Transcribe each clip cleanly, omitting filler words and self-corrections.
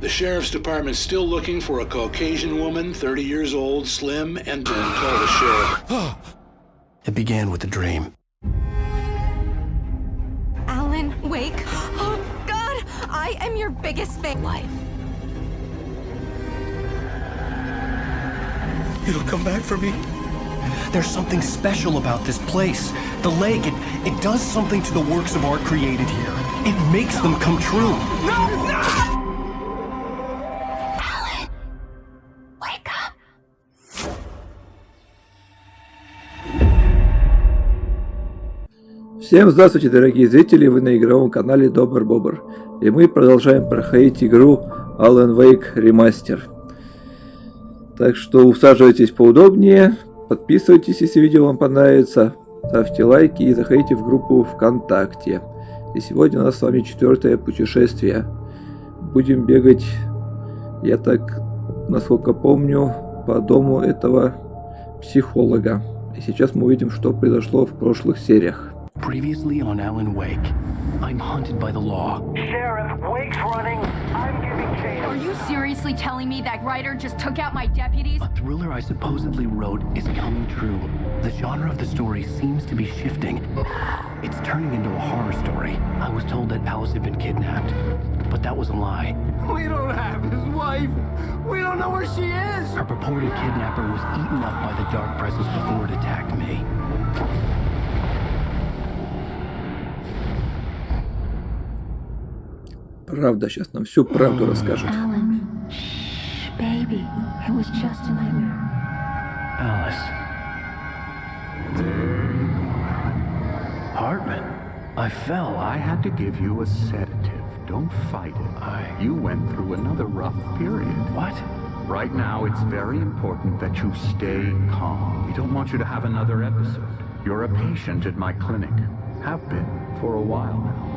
The sheriff's department's still looking for a Caucasian woman, 30 years old, slim, and call the sheriff. It began with a dream. Alan Wake? Oh, God! I am your biggest fan. Life. It'll come back for me. There's something special about this place. The lake, it does something to the works of art created here. It makes them come true. No! Alan, wake up. Всем здравствуйте, дорогие зрители, вы на игровом канале Добр Бобр. И мы продолжаем проходить игру Alan Wake Remastered. Так что усаживайтесь поудобнее, подписывайтесь, если видео вам понравится, ставьте лайки и заходите в группу ВКонтакте. И сегодня у нас с вами 4-е путешествие. Будем бегать, я так, насколько помню, по дому этого психолога. И сейчас мы увидим, что произошло в прошлых сериях. Previously on Alan Wake, I'm hunted by the law. Sheriff, Wake's running. I'm giving chase. Are you seriously telling me that writer just took out my deputies? A thriller I supposedly wrote is coming true. The genre of the story seems to be shifting. It's turning into a horror story. I was told that Alice had been kidnapped, but that was a lie. We don't have his wife. We don't know where she is. Her purported kidnapper was eaten up by the dark presence before it attacked me. Правда, сейчас нам всю правду расскажет. Alan, shh, baby, it was just a nightmare. Alice. Hartman, I fell. I had to give you a sedative. Don't fight it. You went through another rough period. What? Right now, it's very important that you stay calm. We don't want you to have another episode. You're a patient at my clinic. Have been for a while now.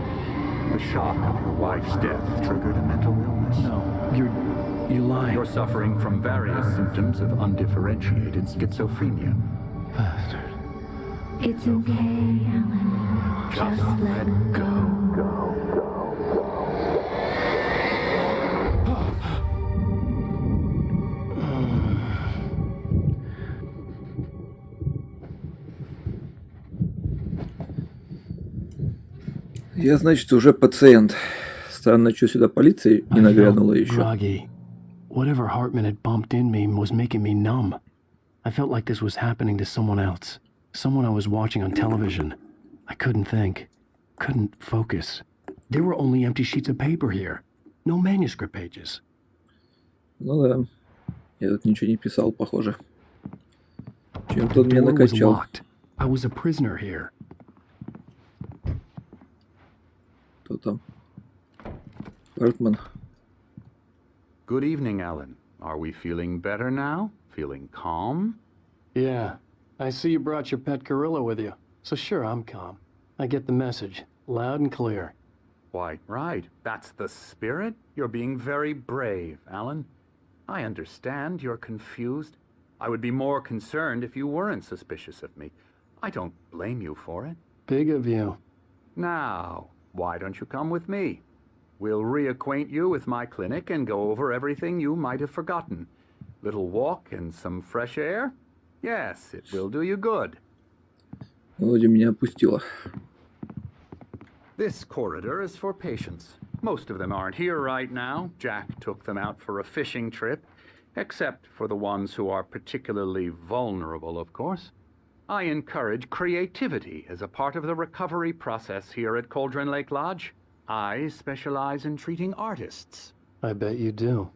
The shock of your wife's death triggered a mental illness. No, you're lying. You're suffering from various symptoms of undifferentiated schizophrenia. Bastard. It's okay, Alan. Just let go. Я, значит, уже пациент. Странно, что сюда полиция не нагрянула еще. Groggy. Whatever Hartman had bumped in me was making me numb. I felt like this was happening to someone else. Someone I was watching on television. I couldn't think. Couldn't focus. There were only empty sheets of paper here. No manuscript pages. Ну да. Я тут ничего не писал, похоже. Чем-то он меня The door was накачал. locked. I was a prisoner here. Кто там? Хартман. Good evening, Alan. Are we feeling better now? Feeling calm? Yeah. I see you brought your pet gorilla with you. So sure, I'm calm. I get the message. Loud and clear. Quite right. That's the spirit. You're being very brave, Alan. I understand you're confused. I would be more concerned if you weren't suspicious of me. I don't blame you for it. Big of you. Now, why don't you come with me? We'll reacquaint you with my clinic and go over everything you might have forgotten. Little walk and some fresh air? Yes, it will do you good. Вроде меня опустила. This corridor is for patients. Most of them aren't here right now. Jack took them out for a fishing trip, except for the ones who are particularly vulnerable, of course. I encourage creativity as a part of the recovery process here at Cauldron Lake Lodge. I specialize in treating artists. I bet you do.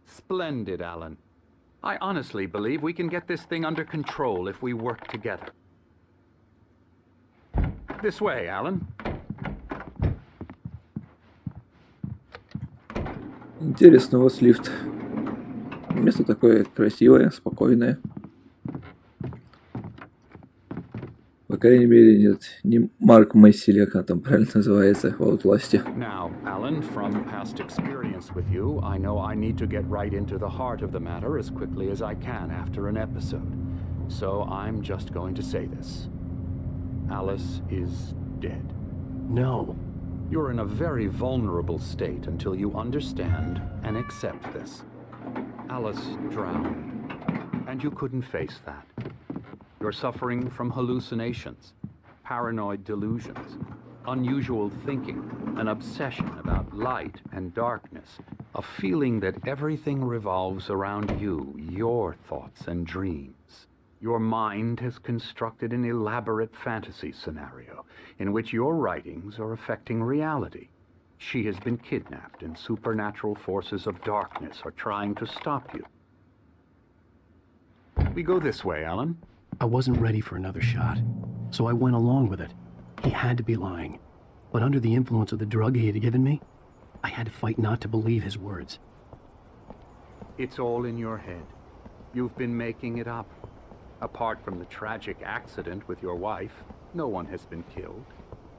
Splendid, Alan. I honestly believe we can get this thing under control if we work together. This way, Alan. Интересно, у вас лифт. Место такое красивое, спокойное. По крайней мере, нет, не Марк Месси, или как она там правильно называется, в Outlast'е. Now, Alan, from past experience with you, I know I need to get right into the heart of the matter as quickly as I can after an episode. So I'm just going to say this. Alice is dead. No. You're in a very vulnerable state until you understand and accept this. Alice drowned, and you couldn't face that. You're suffering from hallucinations, paranoid delusions, unusual thinking, an obsession about light and darkness, a feeling that everything revolves around you, your thoughts and dreams. Your mind has constructed an elaborate fantasy scenario in which your writings are affecting reality. She has been kidnapped and supernatural forces of darkness are trying to stop you. We go this way, Alan. I wasn't ready for another shot, so I went along with it. He had to be lying. But under the influence of the drug he had given me, I had to fight not to believe his words. It's all in your head. You've been making it up. Apart from the tragic accident with your wife, no one has been killed.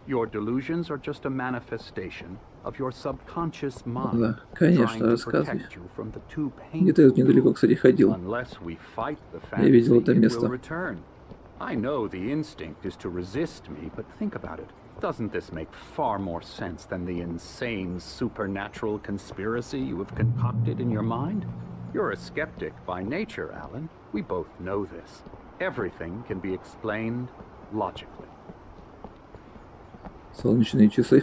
Your delusions are just a manifestation of your subconscious mind, Да, конечно, trying to рассказывай. protect you from the too Где-то я тут недалеко, кстати, ходил. Unless we fight the Я видел fantasy, это it место. will return. I know the instinct is to resist me, but think about it. Doesn't this make far more sense than the insane supernatural conspiracy you have concocted in your mind? You're a skeptic by nature, Alan. We both know this. Everything can be explained logically. Солнечные часы.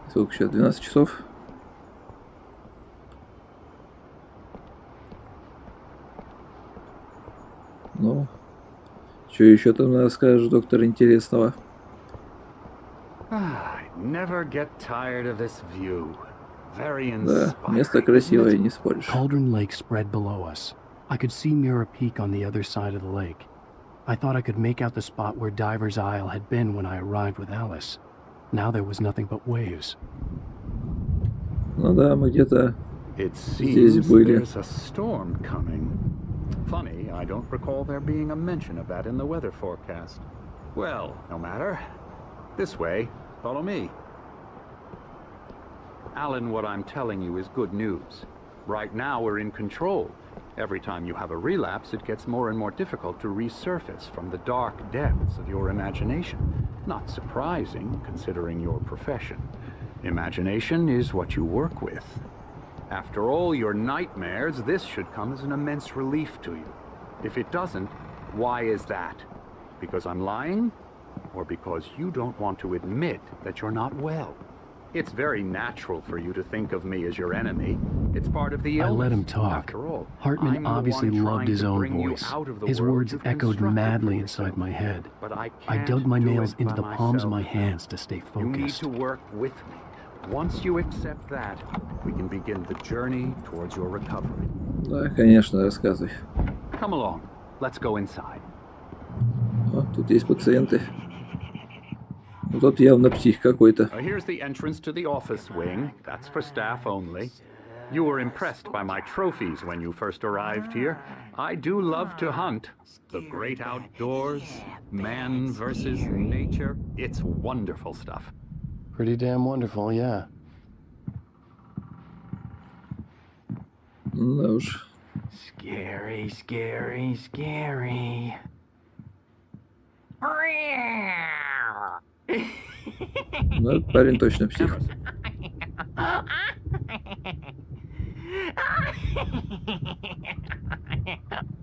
Сколько сейчас? 12 часов. Ну, что еще там расскажешь, доктор, интересного? I never get tired of this view. Very Да, inspiring. место красивое, не споришь. Cauldron Lake spread below us. I could see Mirror Peak on the other side of the lake. I thought I could make out the spot where Diver's Isle had been when I arrived with Alice. Now there was nothing but waves. Ну да, мы где-то It здесь seems были. there's a storm coming. Funny, I don't recall there being a mention of that in the weather forecast. Well, no matter. This way. Follow me. Alan, what I'm telling you is good news. Right now we're in control. Every time you have a relapse, it gets more and more difficult to resurface from the dark depths of your imagination. Not surprising, considering your profession. Imagination is what you work with. After all your nightmares, this should come as an immense relief to you. If it doesn't, why is that? Because I'm lying? Or because you don't want to admit that you're not well? It's very natural for you to think of me as your enemy. It's part of the I illness. let him talk. After all, Hartman I'm the obviously one loved trying his to own bring you voice. out of the His world words you've echoed constructed madly for inside yourself. my head. But I I can't dug my do nails it into by the palms of my myself. hands to stay You need focused. to work with me. Once you accept that, we can begin the journey towards your recovery. Да, конечно, рассказывай. Come along. Let's go inside. О, тут есть пациенты. Ну, тут явно псих какой-то. Here's the entrance to the office wing. That's for staff only. You were impressed by my trophies when you first arrived here. I do love to hunt. The great outdoors, man versus nature. It's wonderful stuff. Pretty damn wonderful, yeah. Да уж. Scary, scary, scary. Ну, этот парень точно псих.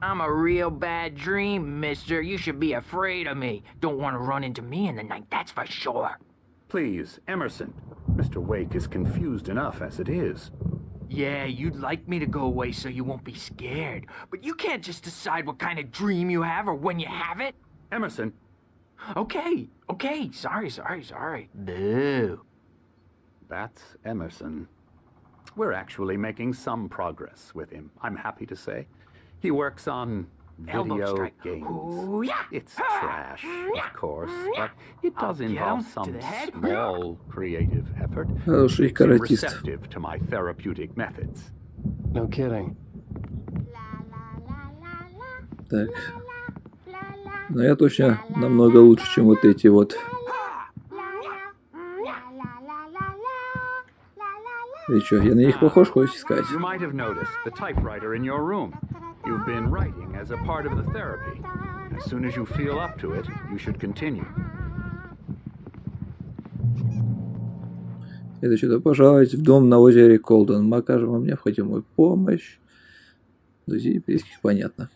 I'm a real bad dream, mister. You should be afraid of me. Don't want to run into me in the night, that's for sure. Please, Emerson. Mr. Wake is confused enough as it is. Yeah, you'd like me to go away so you won't be scared. But you can't just decide what kind of dream you have or when you have it. Emerson, Okay, sorry. Boo. that's Emerson. We're actually making some progress with him, I'm happy to say. He works on Elbow video strike. games. Ooh, yeah. It's trash, of course, but it does I'll get involve him to some the head. small creative effort. Хороший Makes him каратист. receptive to my therapeutic methods. No kidding. Так. Но я точно намного лучше, чем вот эти вот. И что, я на них похож, хочешь сказать? You might have noticed the typewriter in your room. You've been writing as a part of the therapy. As soon as you feel up to it, you should continue. Это что-то пожаловать в дом на озере Колден. Мы окажем вам необходимую помощь. Друзей и близких, понятно.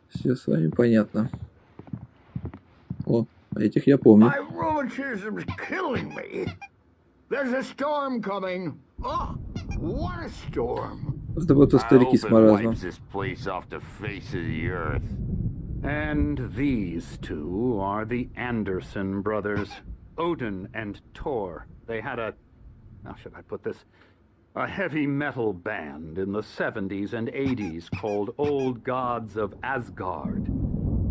Все с вами понятно. О, этих я помню. My rheumatism's killing me. There's a storm coming. Oh, what a storm. Это будто старики с маразмом. And these two are the Anderson brothers, Odin and Thor. They had how should I put this? A heavy metal band in the 70s and 80s called Old Gods of Asgard.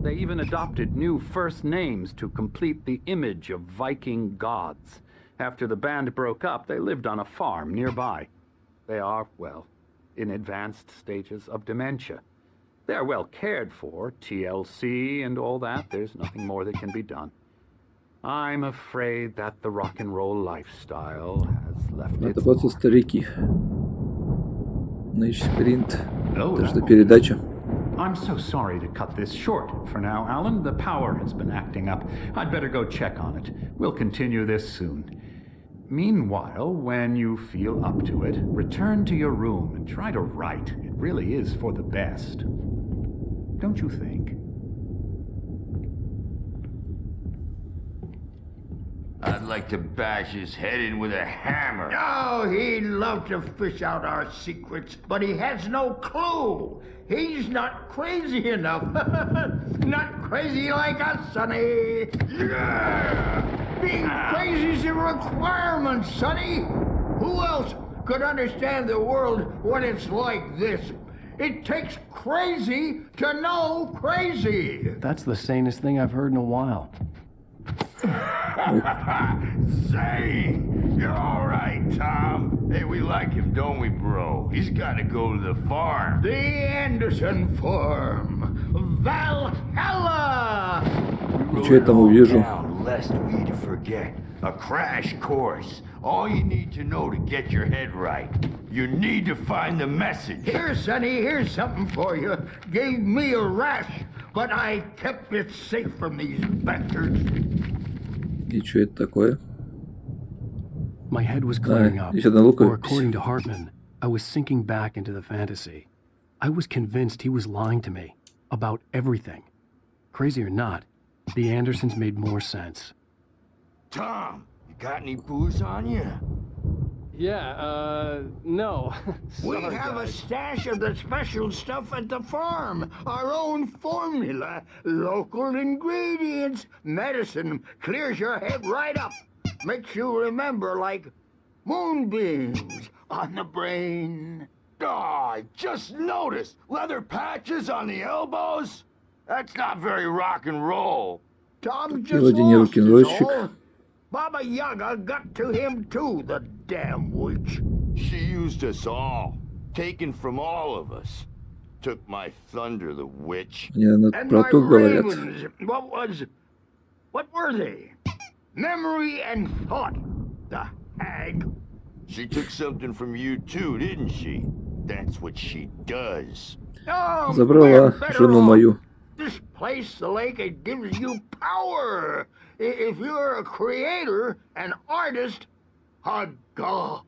They even adopted new first names to complete the image of Viking gods. After the band broke up, they lived on a farm nearby. They are, well, in advanced stages of dementia. They're well cared for, TLC and all that. There's nothing more that can be done. I'm afraid that the rock and roll lifestyle has left Это its просто mark. старики. Ночь спринт. Даже передача. I'm so sorry to cut this short for now, Alan. The power has been acting up. I'd better go check on it. We'll continue this soon. Meanwhile, when you feel up to it, return to your room and try to write. It really is for the best. Don't you think? I'd like to bash his head in with a hammer. Oh, he'd love to fish out our secrets, but he has no clue. He's not crazy enough. Not crazy like us, Sonny. Yeah! Being crazy's a requirement, Sonny. Who else could understand the world when it's like this? It takes crazy to know crazy. That's the sanest thing I've heard in a while. Say, you're all right, Tom. Hey, we like him, don't we, bro? He's got to go to the farm. The Anderson farm. Valhalla! Что я там увижу? Lest we to forget. A crash course. All you need to know to get your head right. You need to find the message. Here, Sonny, here's something for you. Gave me a rash, but I kept it safe from these bastards. И что это такое? My head was clearing up, еще одна луковица. or according to Hartman, I was sinking back into the fantasy. I was convinced he was lying to me about everything. Crazy or not, the Andersons made more sense. Tom, you got any booze on you? Yeah, no. We have a stash of the special stuff at the farm. Our own formula. Local ingredients. Medicine clears your head right up. Makes you remember like moonbeams on the brain. Oh, I just noticed. Leather patches on the elbows? That's not very rock and roll. Tom just Владимир lost his Киновщик. all. Baba Yaga got to him too, the damn witch. She used us all. Taken from all of us. Took my thunder, the witch. Они, наверное, And про my то говорят. ravens, what were they? Memory and thought, the hag. She took something from you too, didn't she? That's what she does. Oh, Забрала we're better жену off. мою. This place, the lake, it gives you power. If you're a creator, an artist, a god.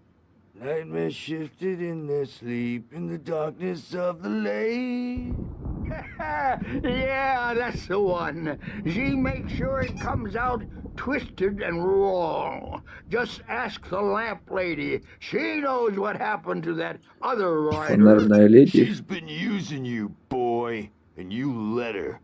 Nightmare shifted in their sleep in the darkness of the lake. Yeah, that's the one. She makes sure it comes out twisted and raw. Just ask the lamp lady. She knows what happened to that other writer. Фонарная леди. She's been using you, boy, and you let her.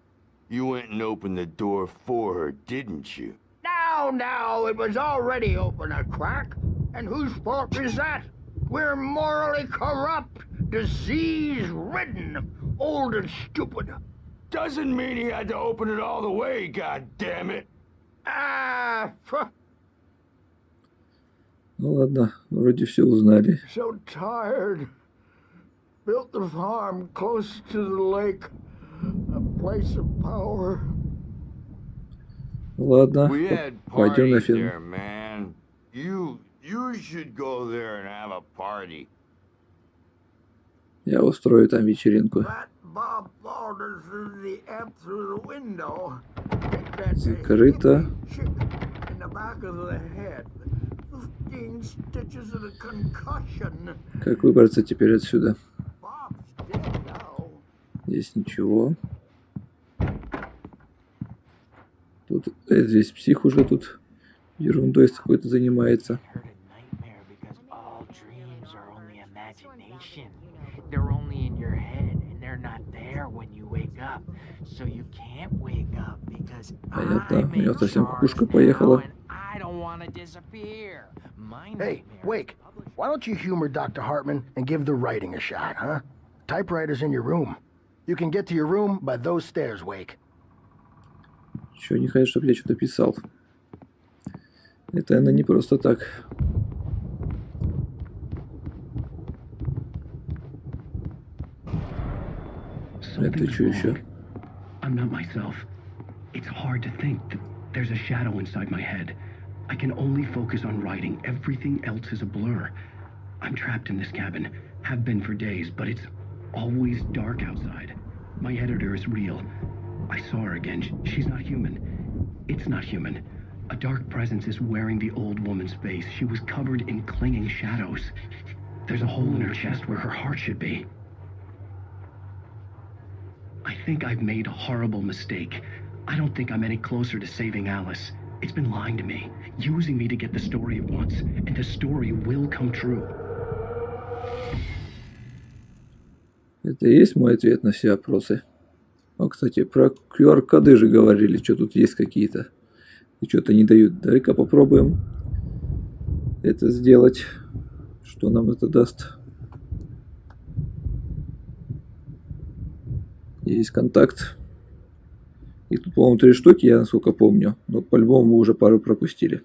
You went and opened the door for her, didn't you? Now, it was already open a crack. And whose fault is that? We're morally corrupt, disease-ridden, old and stupid. Doesn't mean he had to open it all the way, goddammit. Ну ладно, вроде все узнали. So tired. Built the farm close to the lake. A place of power. Ладно, We had пойдем на parties фильм. there, man. You should go there and have a party. Я устрою там вечеринку. That Bob Balders is the amp through the window. Hit that Закрыто. chick in the back of the head. 16 stitches and a concussion. Как выбраться теперь отсюда? Bob's dead now. Здесь ничего. Тут здесь псих уже тут ерундой какой-то занимается. They're only in your head, and they're not there when you wake up. So you can't wake up because Понятно, у него совсем кукушка поехала. I don't want to disappear. Hey, Wake, why don't you humor Dr. Hartman and give the writing a shot, huh? Typewriter's in your room. You can get to your room by those stairs, Wake. Чего не хотят, чтобы я что-то писал? Это она не просто так. Это что еще? I'm not myself. It's hard to think that there's a shadow inside my head. I can only focus on writing. Everything else is a blur. I'm trapped in this cabin. Have been for days, but it's always dark outside. My editor is real. I saw her again. She's not human. It's not human. A dark presence is wearing the old woman's face. She was covered in clinging shadows. There's a hole in her chest where her heart should be. I think I've made a horrible mistake. I don't think I'm any closer to saving Alice. It's been lying to me, using me to get the story it wants, and the story will come true. Это и есть мой ответ на все вопросы. А, кстати, про QR-коды же говорили, что тут есть какие-то. И что-то не дают. Давай-ка попробуем это сделать. Что нам это даст? Есть контакт. Их тут, по-моему, 3 штуки, я насколько помню. Но по-любому мы уже пару пропустили.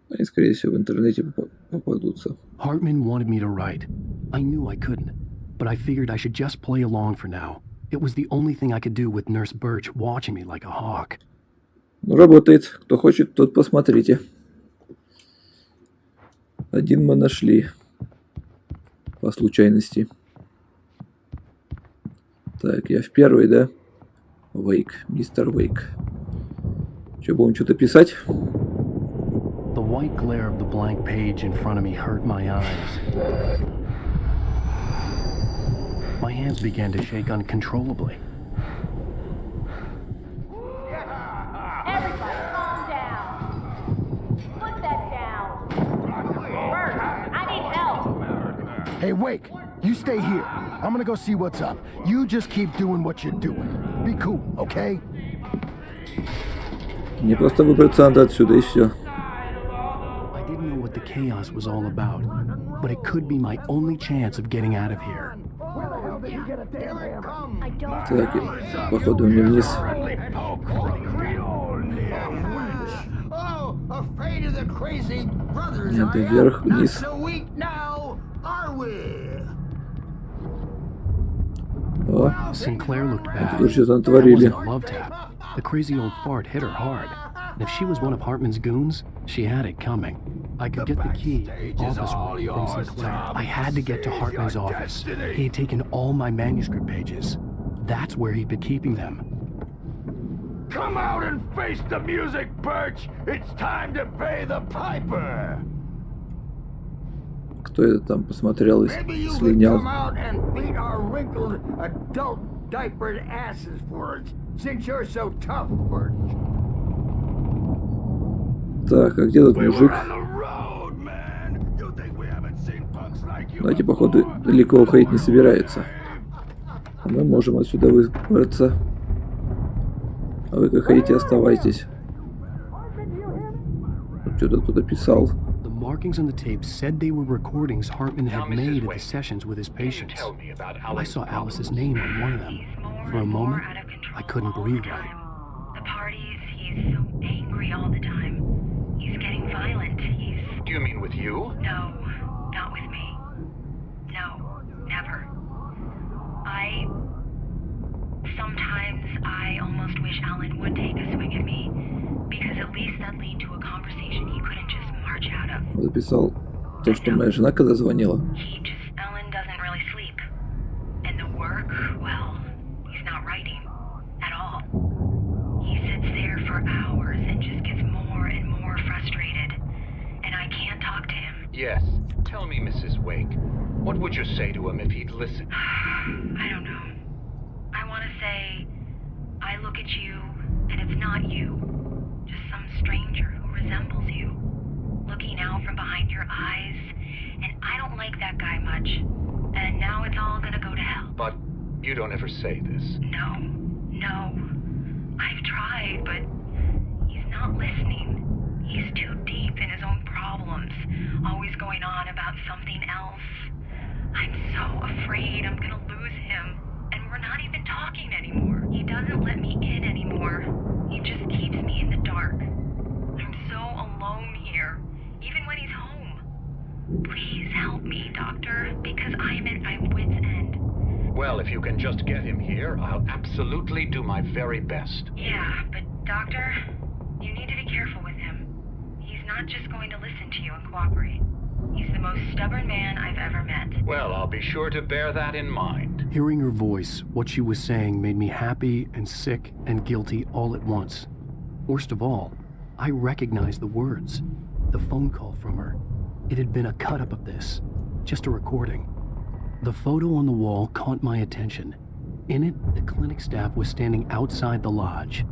Они, скорее всего, в интернете попадутся. Hartman wanted me to write. I knew I couldn't, but I figured I should just play along for now. It was the only thing I could do with Nurse Birch watching me like a hawk. Ну, работает. Кто хочет, тот посмотрите. Один мы нашли. По случайности. Так, я в первый, да? Вейк, мистер Вейк. Че, будем что-то писать? The white glare of the blank page in front of me hurt my eyes. My hands began to shake uncontrollably. Everybody, calm down. Put that down. Bert, I need help. Hey, Wake, you stay here. I'm gonna go see what's up. You just keep doing what you're doing. Be cool, okay? Мне просто выбраться надо отсюда и все. I didn't know what the chaos was all about, but it could be my only chance of getting out of here. Так, походу мне вниз. Нет, вверх, вниз. О, Sinclair looked bad. тут что-то That натворили. wasn't a love tap. The crazy old fart hit her hard. And if she was one of Hartman's goons, she had it coming. I could get the key to the office room from Sinclair. I had to get to Hartman's office. He had taken all my manuscript pages. That's where he'd been keeping them. Come out and face the music, Birch! It's time to pay the piper! Кто это там посмотрел и Maybe you could слинял? come out and beat our wrinkled adult diapered asses for us, since you're so tough, Birch. Так, а где тут мужик? Знаете, походу, далеко уходить не собирается. А мы можем отсюда выбраться. А вы как хотите, оставайтесь. Что-то кто-то писал. The markings on the tape said they were recordings Hartman had made at the sessions with his patients. I saw Alice's name on one of them. For a moment, I couldn't breathe right. The parties, he's so angry all the time. He's getting violent. Do you mean with you? No, not with me. No, never. Sometimes I almost wish Alan would take a swing at me, because at least that'd lead to a conversation he couldn't just march out of. Записал то, что моя жена когда звонила. Alan doesn't really sleep. And the work, well, he's not writing at all. He sits there for hours and Yes. Tell me, Mrs. Wake, what would you say to him if he'd listen? I don't know. I want to say, I look at you, and it's not you. Just some stranger who resembles you. Looking out from behind your eyes, and I don't like that guy much. And now it's all gonna go to hell. But you don't ever say this. No. I've tried, but he's not listening. He's too deep in his own problems, always going on about something else. I'm so afraid I'm gonna lose him, and we're not even talking anymore. He doesn't let me in anymore. He just keeps me in the dark. I'm so alone here, even when he's home. Please help me, Doctor, because I'm at my wit's end. Well, if you can just get him here, I'll absolutely do my very best. Yeah, but Doctor, you need to be careful with him. He's not just going to listen to you and cooperate. He's the most stubborn man I've ever met. Well, I'll be sure to bear that in mind. Hearing her voice, what she was saying made me happy and sick and guilty all at once. Worst of all, I recognized the words. The phone call from her. It had been a cut-up of this. Just a recording. The photo on the wall caught my attention. In it, the clinic staff was standing outside the lodge.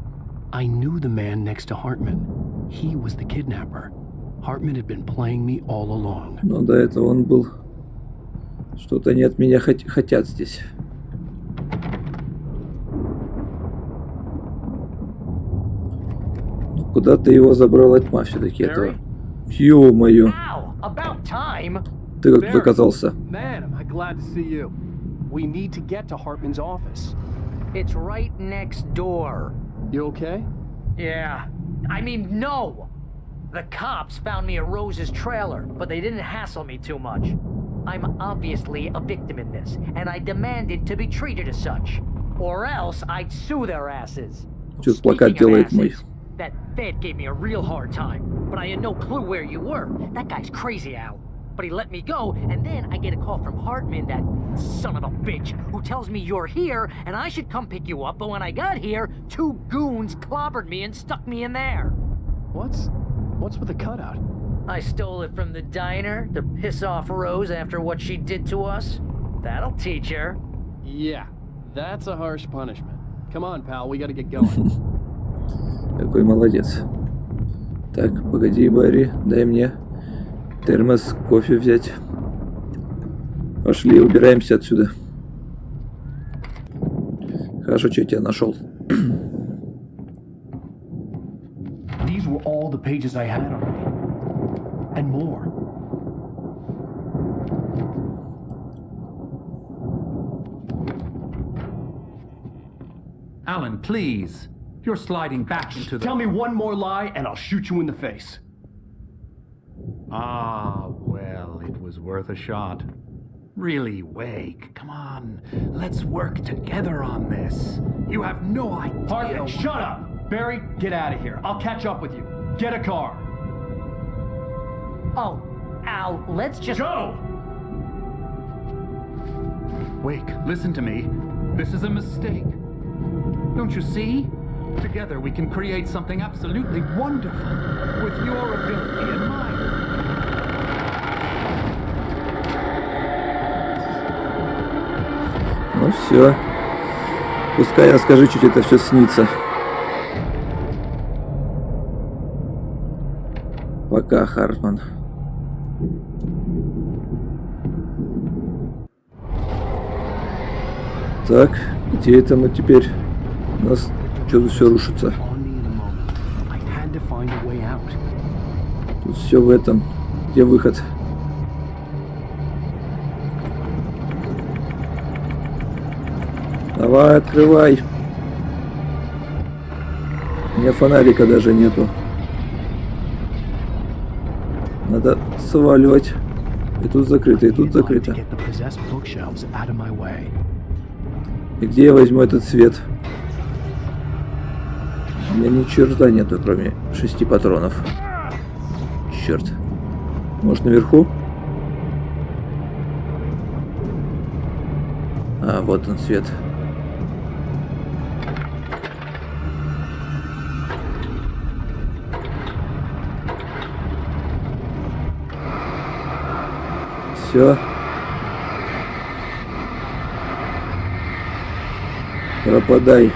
I knew the man next to Hartman. He was the kidnapper. Hartman had been playing me all along. Но до этого он был... Что-то они от меня хотят здесь. Куда-то его забрала тьма все-таки этого. Ё-моё. Ты как тут оказался? Man, am I glad to see you. We need to get to Hartman's office. It's right next door. You okay? Yeah. I mean, no! The cops found me at Rose's trailer, but they didn't hassle me too much. I'm obviously a victim in this, and I demanded to be treated as such. Or else I'd sue their asses. Что-то плакат делает мой. That Fed gave me a real hard time, but I had no clue where you were. That guy's crazy, Al. But he let me go, and then I get a call from Hartman, that son of a bitch, who tells me you're here, and I should come pick you up, but when I got here, 2 goons clobbered me and stuck me in there. What's with the cutout? I stole it from the diner to piss off Rose after what she did to us. That'll teach her. Yeah, that's a harsh punishment. Come on, pal, we gotta get going. Какой молодец. Так, погоди, Барри, дай мне термос, кофе взять. Пошли, убираемся отсюда. Хорошо, что я тебя нашел. These were all the pages I had on me. And more. Alan, please. You're sliding back into the... Tell me one more lie and I'll shoot you in the face. Ah, well, it was worth a shot. Really, Wake, come on. Let's work together on this. You have no idea... Hartman, shut up! Barry, get out of here. I'll catch up with you. Get a car. Oh, Al, let's just... Go! Wake, listen to me. This is a mistake. Don't you see? Together we can create something absolutely wonderful, with your ability in mind. Ну все. Пускай расскажи, чуть это все снится. Пока, Хартман. Так, где это мы теперь? У нас что-то все рушится. Тут все в этом. Где выход? Давай, открывай. У меня фонарика даже нету. Надо сваливать. И тут закрыто, и тут закрыто. И где я возьму этот свет? У меня ни черта нету, кроме 6 патронов. Черт. Может, наверху? А, вот он, свет. Все. Пропадай.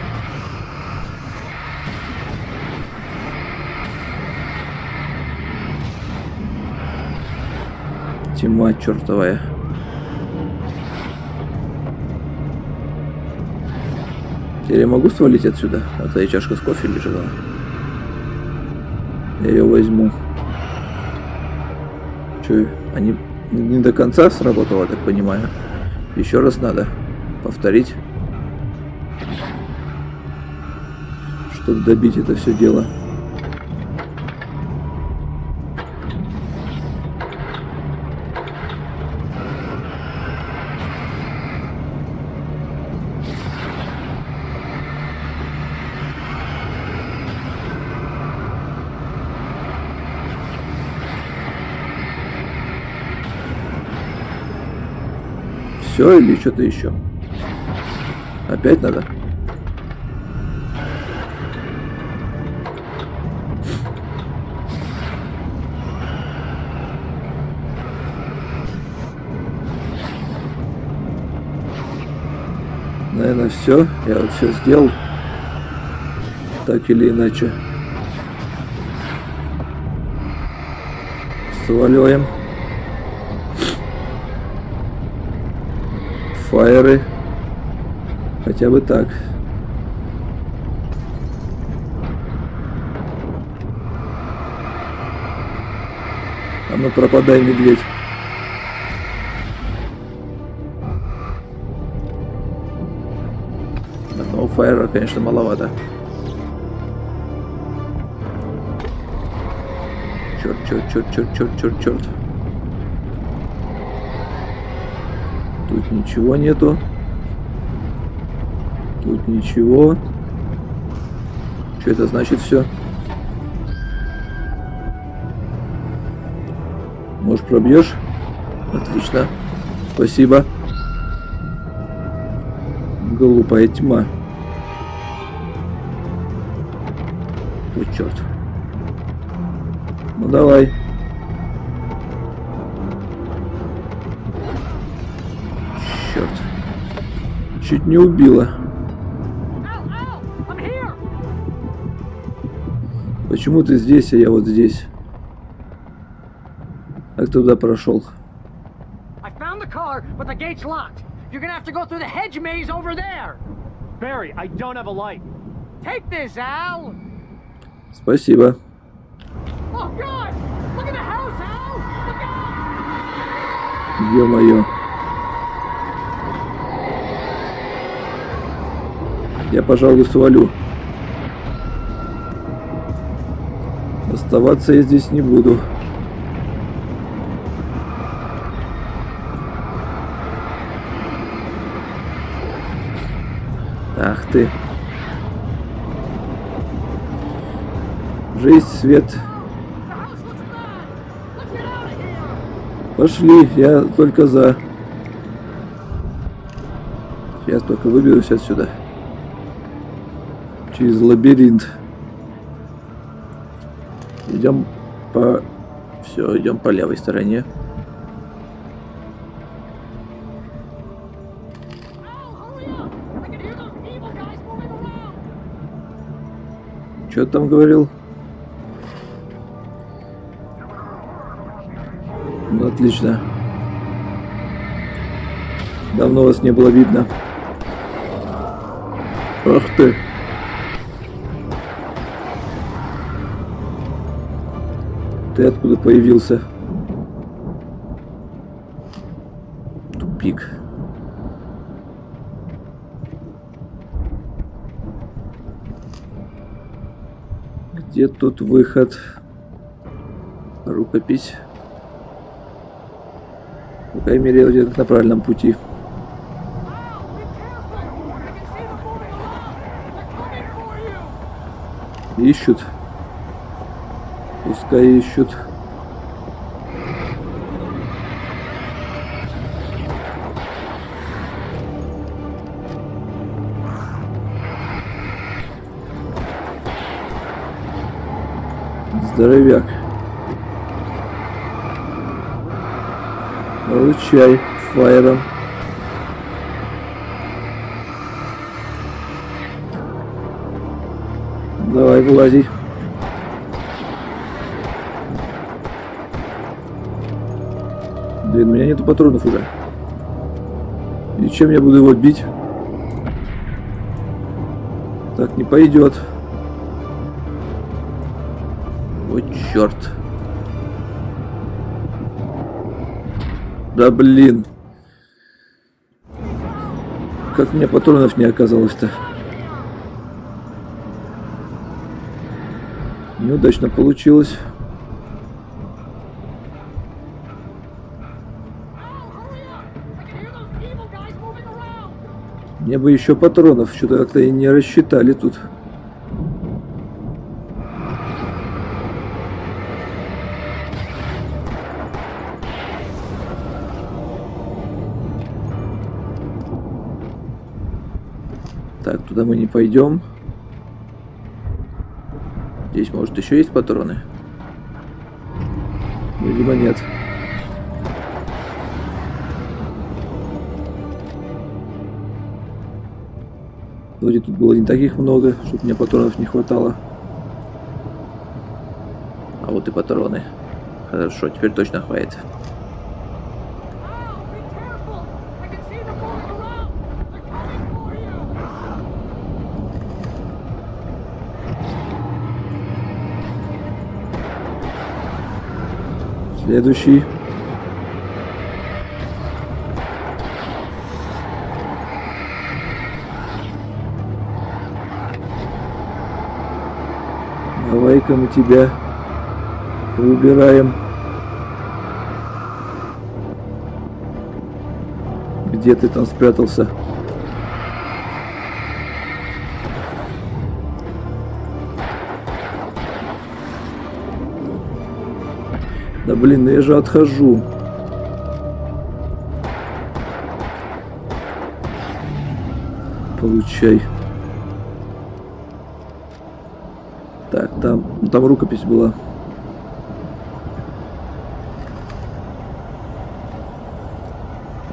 Тьма чертовая. Теперь я могу свалить отсюда? А твоя чашка с кофе лежала. Я ее возьму. Че, они не до конца сработало, так понимаю. Еще раз надо повторить, чтобы добить это все дело. Все или что-то еще? Опять надо? Наверное, все. Я вот все сделал. Так или иначе. Сваливаем. Фаеры. Хотя бы так. А ну пропадай, медведь. Одного фаера, конечно, маловато. Черт. Тут ничего нету. Тут ничего. Что это значит все? Может, пробьешь? Отлично. Спасибо. Глупая тьма. Ой, черт. Ну давай. Черт. Чуть не убила. Почему ты здесь, а я вот здесь? Как ты туда прошел? You're gonna have to go through the hedge maze over there. Barry, I don't have a light. Take this, Al. Спасибо. Oh God! Look at the house, Al. Look out! Ё-моё. Я, пожалуй, свалю. Оставаться я здесь не буду. Ах ты. Жизнь, свет. Пошли, я только за. Сейчас только выберусь отсюда. Через лабиринт. Идем по... Все, идем по левой стороне. Что там говорил? Ну, отлично. Давно вас не было видно. Ах ты. Ты откуда появился? Тупик. Где тут выход? Рукопись. По крайней мере, я где-то на правильном пути. Ищут. Пускай ищут. Здоровяк. Получай фаером. Давай, вылази. Блин, у меня нету патронов уже. И чем я буду его бить? Так не пойдет. Ой, черт. Да блин. Как у меня патронов не оказалось-то. Неудачно получилось. Мне бы еще патронов, что-то как-то и не рассчитали тут. Так, туда мы не пойдем. Здесь, может, еще есть патроны? Видимо, нет. Вроде тут было не таких много, чтобы мне патронов не хватало. А вот и патроны. Хорошо, теперь точно хватит. Следующий. Давай-ка мы тебя убираем. Где ты там спрятался? Да блин, я же отхожу. Получай. Так, там рукопись была.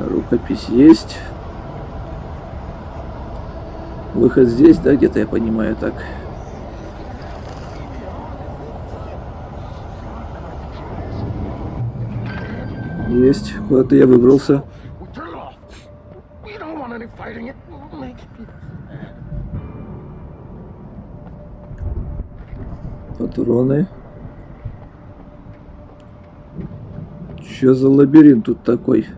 Рукопись есть. Выход здесь, да, где-то, я понимаю, так. Есть. Куда-то я выбрался. Патроны. Чё за лабиринт тут такой?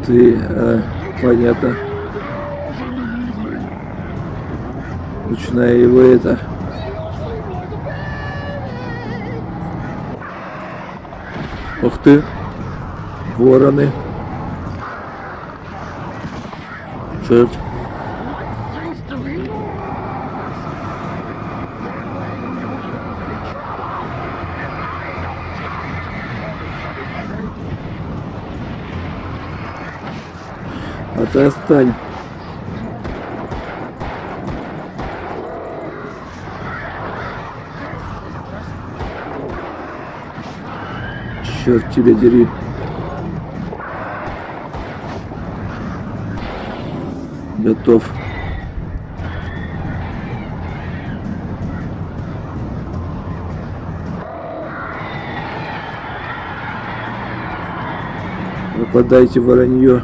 Ты, понятно. Начинаю его это... Ух ты! Вороны. Черт. А ты отстань. Черт тебя дери. Готов. Нападайте, воронье.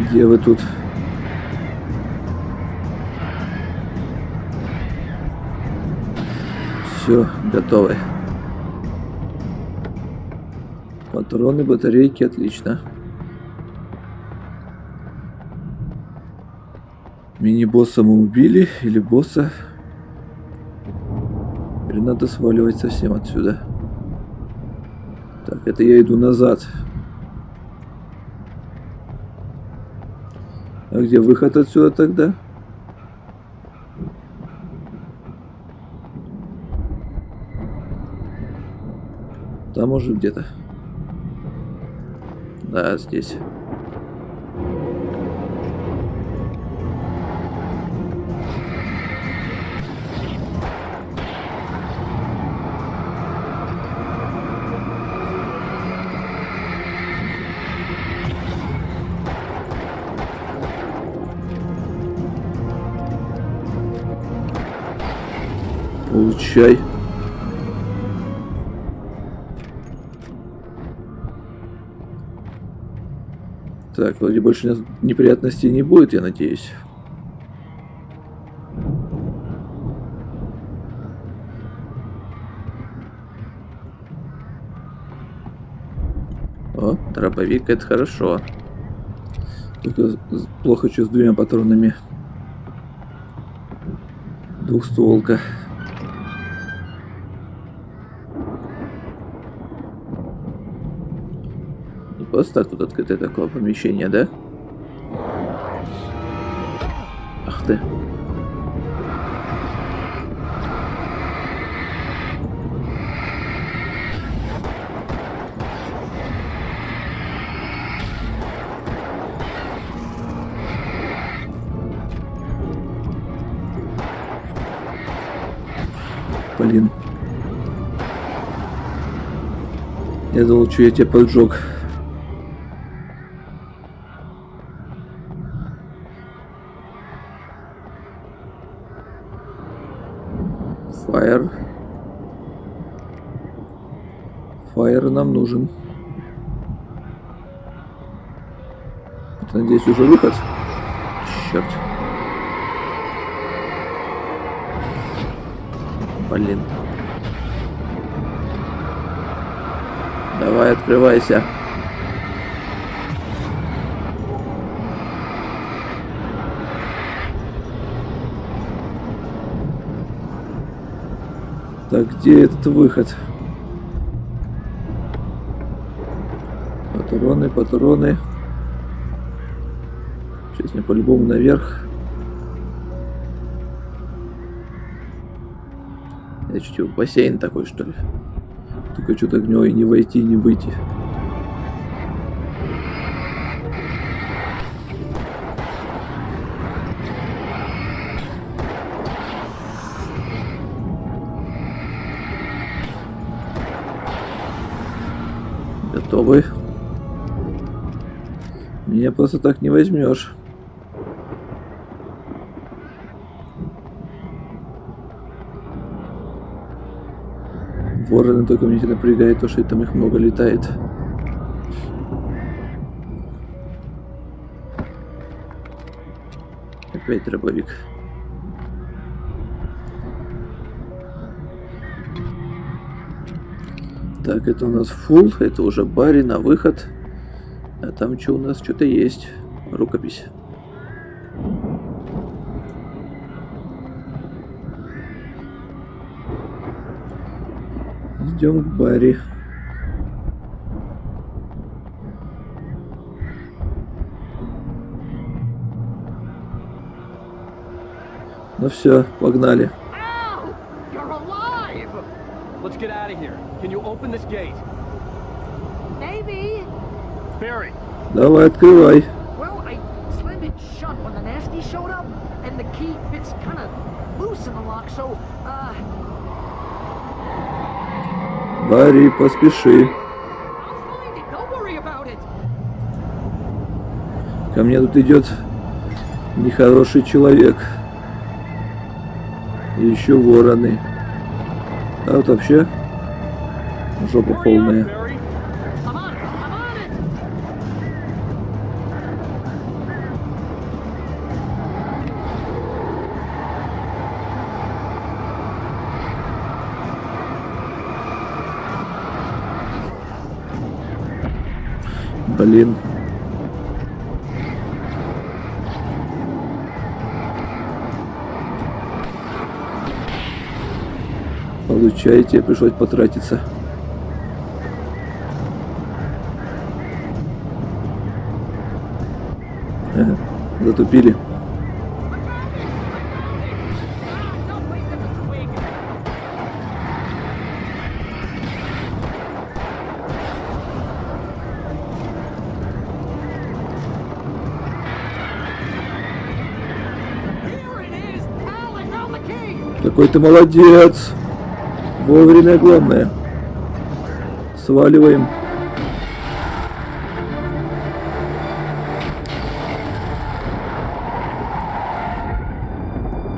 Где вы тут? Все, готовы. Патроны, батарейки, отлично. Мини-босса мы убили, или босса. Теперь надо сваливать совсем отсюда. Так, это я иду назад. А где выход отсюда тогда? может где-то. Да, здесь. Получай. Так, вроде больше неприятностей не будет, я надеюсь. О, дробовик, это хорошо. Только плохо что с 2 патронами. Двухстволка. Не просто так тут открытое такое помещение, да? Ах ты. Блин. Я думал, что я тебя поджег. Фаер. Фаер нам нужен. Это, надеюсь, уже выход. Черт. Блин. Давай, открывайся. Так, где этот выход? Патроны, патроны. Сейчас мне по-любому наверх. Это что, бассейн такой, что ли? Только что-то в него и не войти, и не выйти. Готовы? Меня просто так не возьмешь. Вороны только меня напрягает, то что там их много летает. Опять дробовик. Так, это у нас фулл, это уже барри на выход. А там что у нас? Что-то есть. Рукопись. Идем к баре. Ну все, погнали. Давай, открывай. Барри, поспеши. Ко мне тут идет нехороший человек. И еще вороны. А вот вообще жопа полная. Блин. Получаете, пришлось потратиться. Затупили. Какой ты молодец. Вовремя главное. Сваливаем.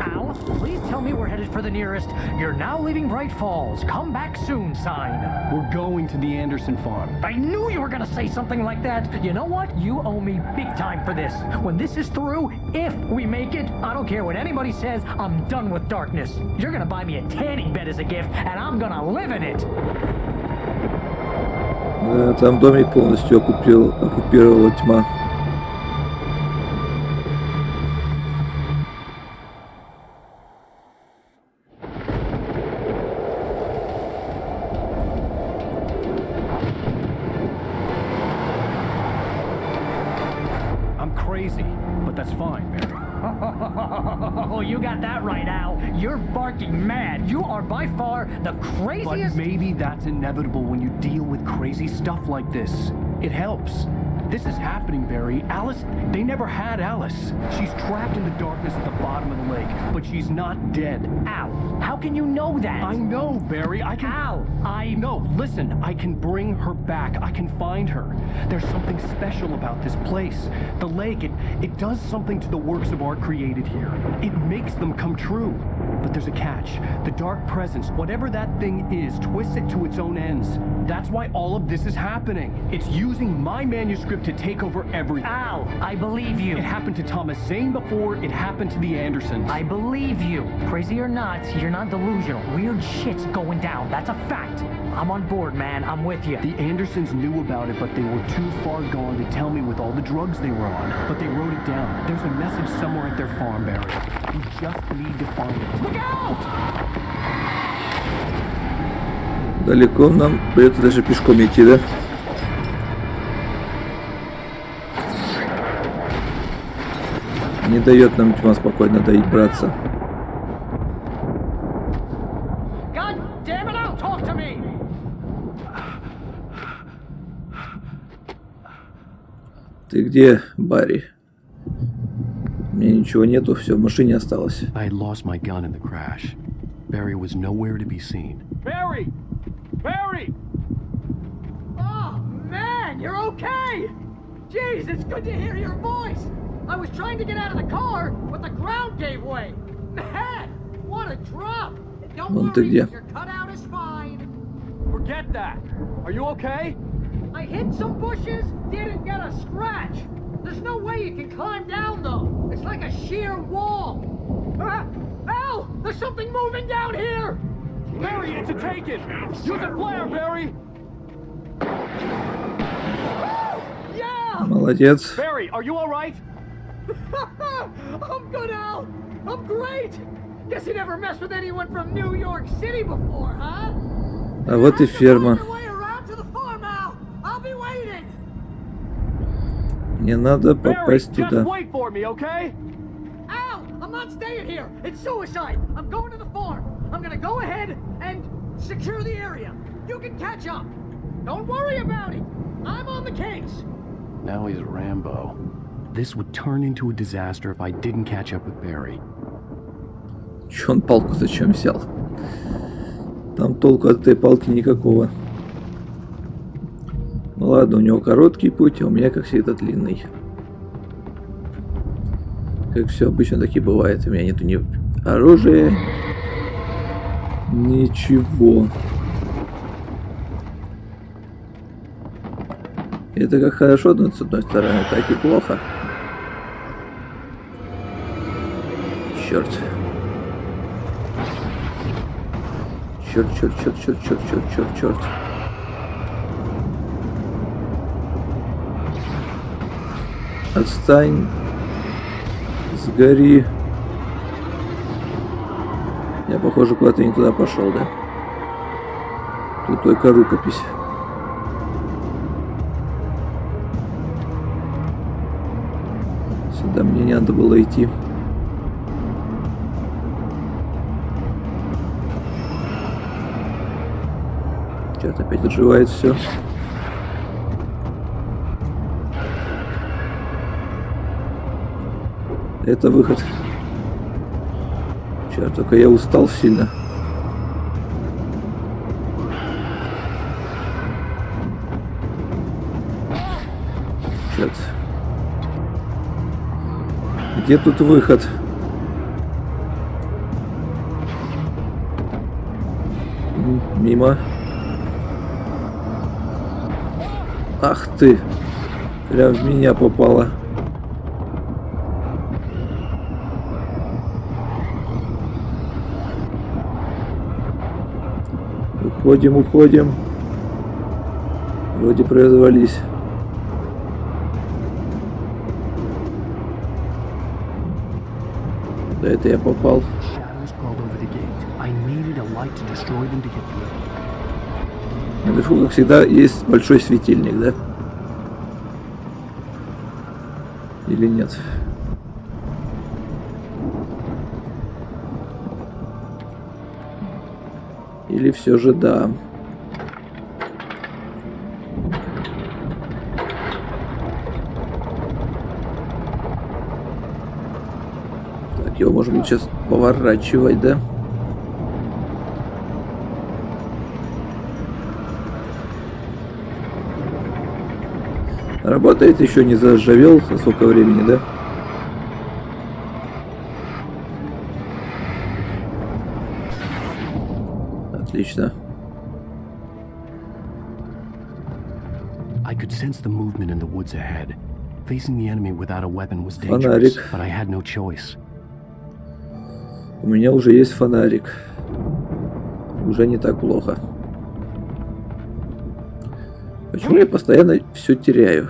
Al, please tell me we're headed for the nearest "You're now leaving Braight-Fålls. Come back soon" sign. We're going to the Anderson farm. I knew you were gonna say something like that. You know what? You owe me big time for this. When this is through, if we make it, I don't care what anybody says, I'm done with darkness. You're gonna buy me a tanning bed as a gift, and I'm gonna live in it. Да, там домик полностью оккупировала тьма. I'm crazy, but that's fine, Barry. Oh, you got that right, Al. You're barking mad. You are by far the craziest... But maybe that's inevitable when you deal with crazy stuff like this. It helps. This is happening, Barry. Alice, they never had Alice. She's trapped in the darkness at the bottom of the lake, but she's not dead. Al, how can you know that? I know, Barry. I can... Al, No, listen. I can bring her back. I can find her. There's something special about this place. The lake, it does something to the works of art created here. It makes them come true. But there's a catch. The dark presence, whatever that thing is, twists it to its own ends. That's why all of this is happening. It's using my manuscript to take over everything. Al, I believe you. It happened to Thomas Zane before, it happened to the Andersons. I believe you. Crazy or not, you're not delusional. Weird shit's going down. That's a fact. I'm on board, man. I'm with you. The Andersons knew about it, but they were too far gone to tell me with all the drugs they were on. But they wrote it down. There's a message somewhere at their farm, Barry. We just need to find it. Look out! Далеко нам придется даже пешком идти, да? Не дает нам тьма спокойно доить, братца. God damn it, Al, talk to me! Ты где, Барри? У меня ничего нету, все в машине осталось. I had lost my gun in the crash. Barry was nowhere to be seen. Barry! Barry! Oh, man, you're okay! Jeez, it's good to hear your voice! I was trying to get out of the car, but the ground gave way. Man, what a drop! Don't Вон ты worry, где? your cutout is fine. Forget that. Are you okay? I hit some bushes, didn't get a scratch. There's no way you can climb down, though. It's like a sheer wall. Al, there's something moving down here! Barry, it's a take-it! Use a flare, Barry! Yeah! Молодец. Barry, are you alright? I'm good, Al. I'm great. Guess you never messed with anyone from New York City before, huh? А вот и ферма. I'll be waiting. Мне надо Barry, попасть just туда. wait for me, okay? Al, I'm not staying here. It's suicide. I'm going to the farm. I'm gonna go ahead and secure the area. You can catch up. Don't worry about it. I'm on the case. Now he's Rambo. This would turn into a disaster if I didn't catch up with Barry. Чё он палку зачем взял? Там толку от этой палки никакого. Ну ладно, у него короткий путь, а у меня, как всегда, длинный. Как все обычно таки бывает. У меня нету ни оружия, ничего. Это как хорошо, но с одной стороны, так и плохо. Черт. Черт, черт, черт, черт, черт, черт, черт, черт. Отстань. Сгори. Я, похоже, куда-то не туда пошел, да? Тут только рукопись. Сюда мне не надо было идти. Что-то опять отживает все. Это выход. Черт, только я устал сильно. Черт. Где тут выход? Мимо. Ах ты! Прям в меня попало. Уходим, уходим. Вроде прорвались. Да это я попал. Наверху, как всегда, есть большой светильник, да? Или нет? Или все же да? Так, его можно будет сейчас поворачивать, да? Работает, еще не заржавел, за сколько времени, да? Отлично. I could sense the movement in the woods ahead. Facing the enemy without a weapon was dangerous, but I had no choice. У меня уже есть фонарик. Уже не так плохо. Почему я постоянно все теряю?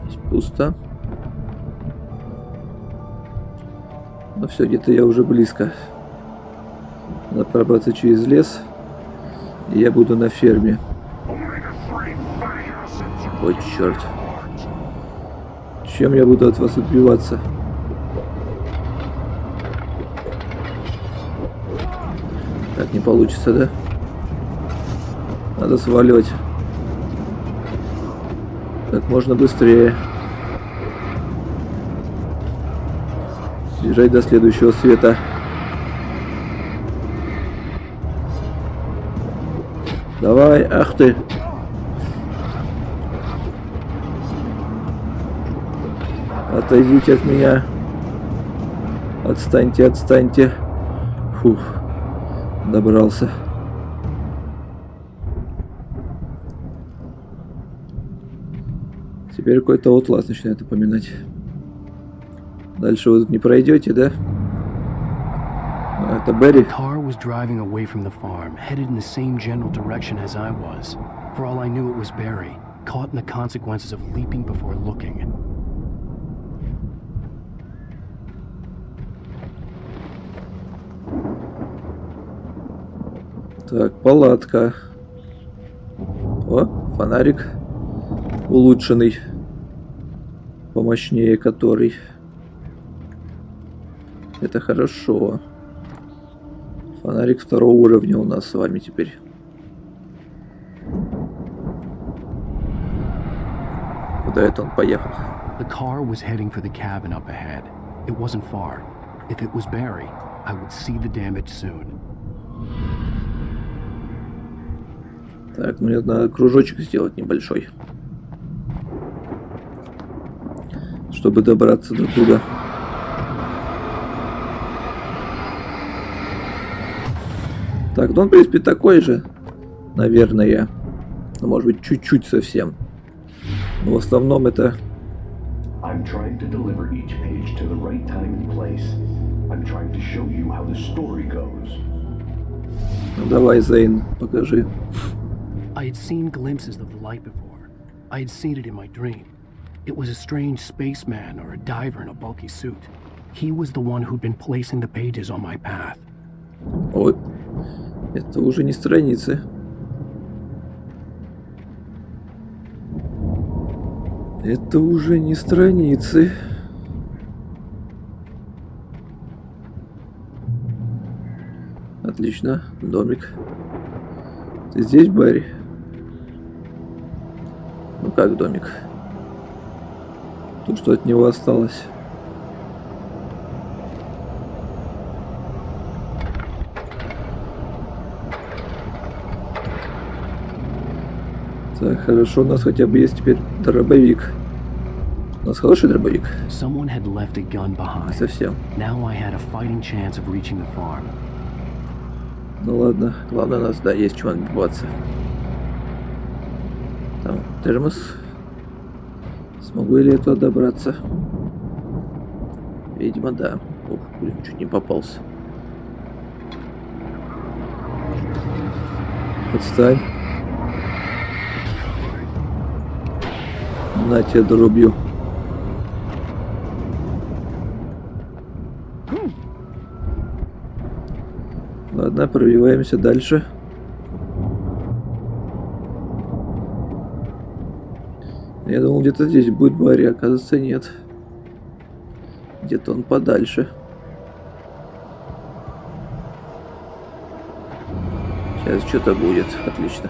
Здесь пусто. Но все, где-то я уже близко. Надо пробраться через лес. И я буду на ферме. Ой, черт. Чем я буду от вас отбиваться? Так не получится, да? Надо сваливать как можно быстрее. Бежать до следующего света. Давай, ах ты. Отойдите от меня. Отстаньте, отстаньте. Фух, добрался. Теперь какой-то Outlast начинает напоминать. Дальше вы тут не пройдете, да? Это Берри. Car was driving away from the farm, headed in the same general direction as I was. For all I knew, it was Barry, caught in the consequences of leaping before looking. Так, палатка. О, фонарик улучшенный, помощнее который. Это хорошо. Фонарик второго уровня у нас с вами теперь. Куда это он поехал? The car was heading for the cabin up ahead. It wasn't far. If it was Barry, I would see the damage soon. Так, мне надо кружочек сделать небольшой, чтобы добраться до туда. Так, ну он, в принципе, такой же, наверное. Ну, может быть, чуть-чуть совсем. Но в основном это... I'm trying to deliver each page to the right time and place. I'm trying to show you how the story goes. Ну, давай, Зейн, покажи. I had seen glimpses of the light before. I had seen it in my dream. It was a strange spaceman or a diver in a bulky suit. He was the one who'd been placing the pages on my path. Ой, это уже не страницы. Это уже не страницы. Отлично, домик. Ты здесь, Барри? Ну как домик? То, что от него осталось. Так, хорошо, у нас хотя бы есть теперь дробовик. У нас хороший дробовик. Не совсем. Ну ладно, главное у нас, да, есть чего отбиваться. Там термос. Смогу ли я туда добраться? Видимо, да. Ух, блин, чуть не попался. Отстань. На тебя дорубью. Ладно, пробиваемся дальше. Я думал, где-то здесь будет Барри, оказывается, нет. Где-то он подальше. Сейчас что-то будет. Отлично.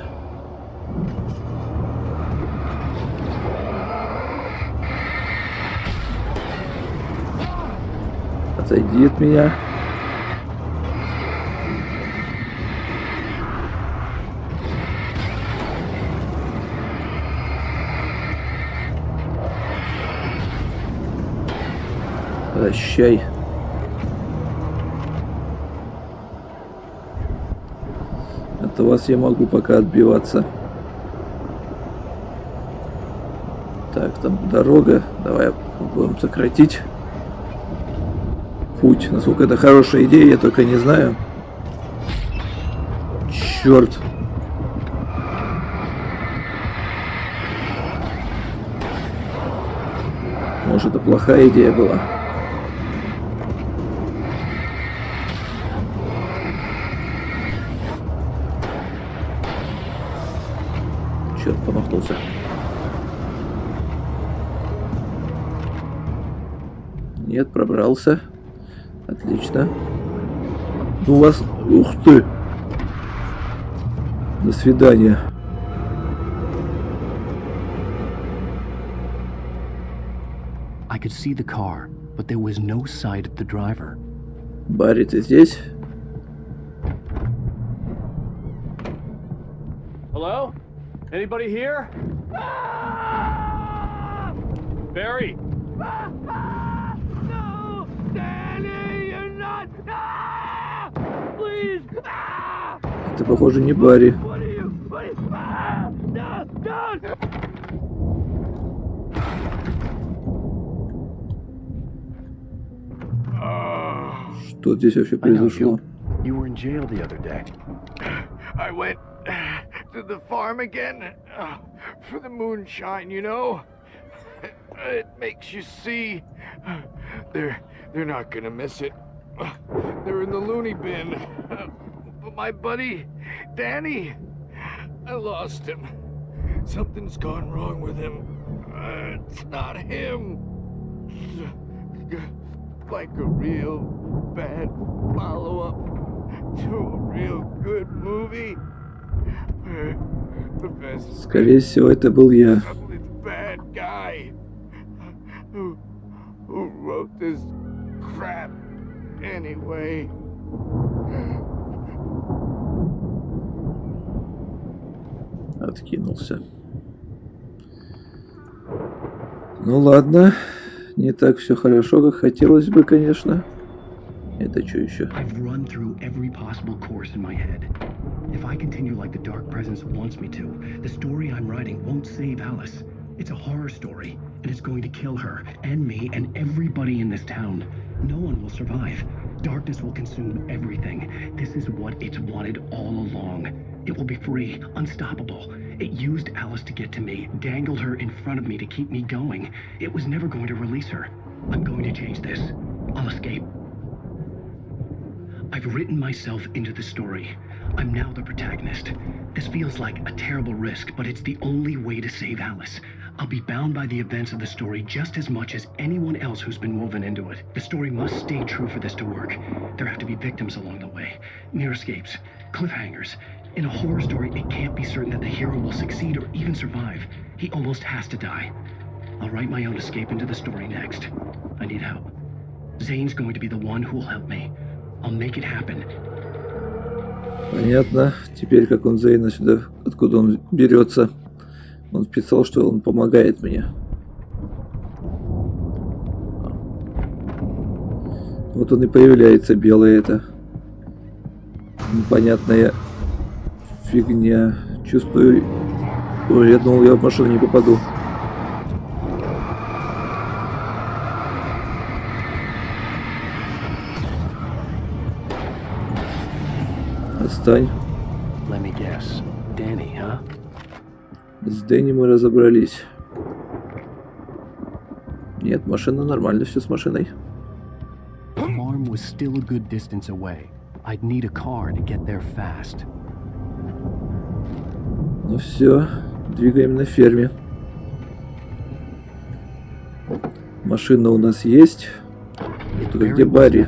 Отойди от меня. Прощай. От вас я могу пока отбиваться. Так, там дорога. Давай попробуем сократить путь. Насколько это хорошая идея, я только не знаю. Черт. Может, это плохая идея была. Черт, помахнулся. Нет, пробрался. Отлично. Ну, у вас... Ух ты! До свидания. I could see the car, but there was no sight of the driver. Барри, ты здесь? Hello? Anybody here? Barry? No! Danny, you're not! Please! Это, похоже, не Барри. What are you? No! Don't! Что здесь вообще произошло? You were in jail the other day. I went to the farm again for the moonshine, you know? It makes you see. They're not gonna miss it. They're in the loony bin. But my buddy, Danny, I lost him. Something's gone wrong with him. It's not him. Like a real bad follow-up to a real good movie. The best. Скорее всего, это был я. Probably the bad guy who wrote this crap anyway. Откинулся. Ну ладно. Не так все хорошо, как хотелось бы, конечно. Это что еще? I've run through every possible course in my head. If I continue like the Dark Presence wants me to, the story I'm writing won't save Alice. It's a horror story, and it's going to kill her, and me, and everybody in this town. No one will survive. Darkness will consume everything. This is what it's wanted all along. It will be free, unstoppable. It used Alice to get to me, dangled her in front of me to keep me going. It was never going to release her. I'm going to change this. I'll escape. I've written myself into the story. I'm now the protagonist. This feels like a terrible risk, but it's the only way to save Alice. I'll be bound by the events of the story just as much as anyone else who's been woven into it. The story must stay true for this to work. There have to be victims along the way, near escapes, cliffhangers. In a horror story, it can't be certain that the hero will succeed or even survive. He almost has to die. I'll write my own escape into the story next. I need help. Zane's going to be the one who will help me. I'll make it happen. Понятно. Теперь как он Зейна сюда, откуда он берется. Он писал, что он помогает мне. Вот он и появляется, белая эта непонятная фигня. Чувствую... Ой, я думал, я в машину не попаду. Отстань. С Дэнни мы разобрались. Нет, машина нормально, все с машиной. Ну все, двигаем на ферме. Машина у нас есть. И тут где Барри?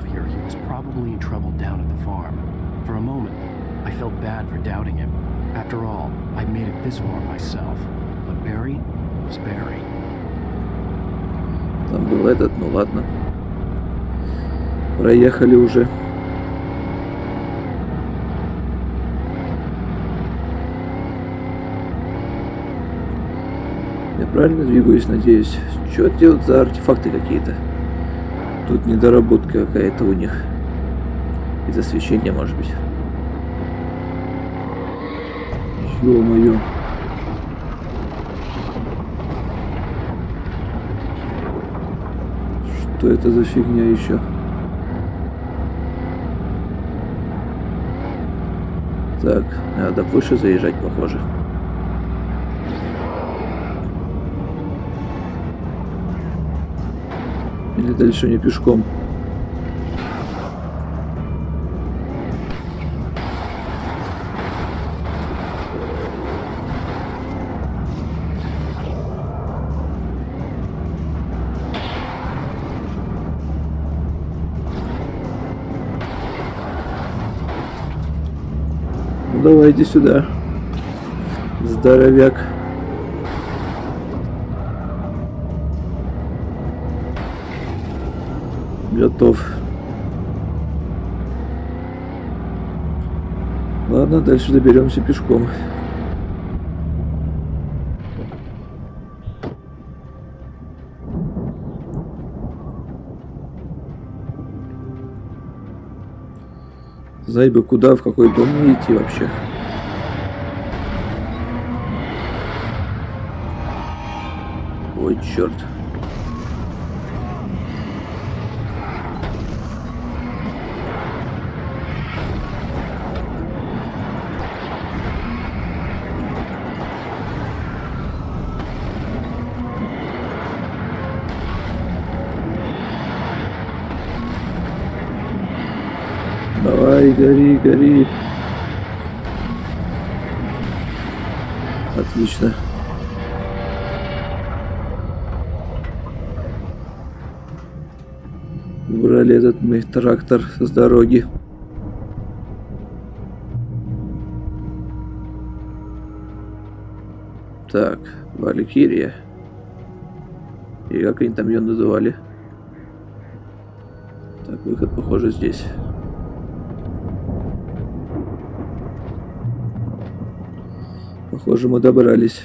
After all, I made it this far myself. But Barry was Barry. Там был этот, ну ладно. Проехали уже. Я правильно двигаюсь, надеюсь? Что это делают за артефакты какие-то? Тут недоработка какая-то у них. Из освещения, может быть. Ё-моё. Что это за фигня еще? Так, надо выше заезжать, похоже. Или дальше мне пешком? Давай, иди сюда, здоровяк. Готов. Ладно, дальше доберемся пешком. Знай бы, куда, в какой дом мне идти вообще. Ой, черт. Давай, гори, гори. Отлично. Убрали этот мой трактор с дороги. Так, Валькирия. И как они там ее называли? Так, выход, похоже, здесь. Похоже, мы добрались.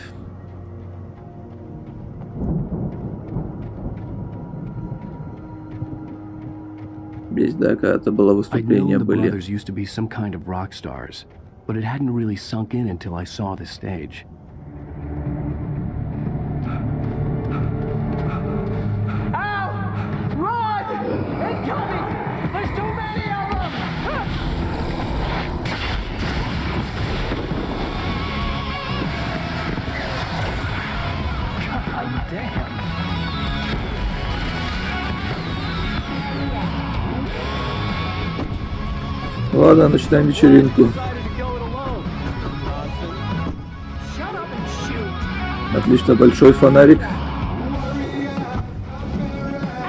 Здесь, да, когда-то было выступление, были. Ладно, начинаем вечеринку. Отлично, большой фонарик.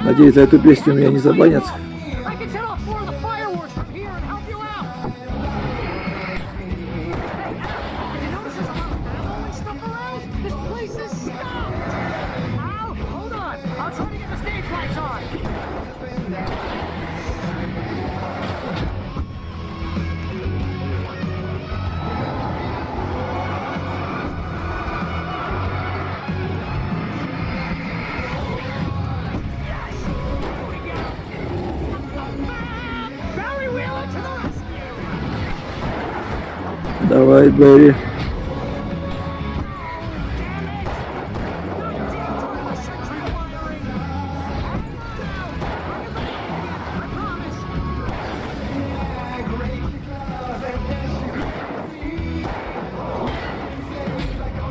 Надеюсь, за эту песню меня не забанят. Давай, Берри.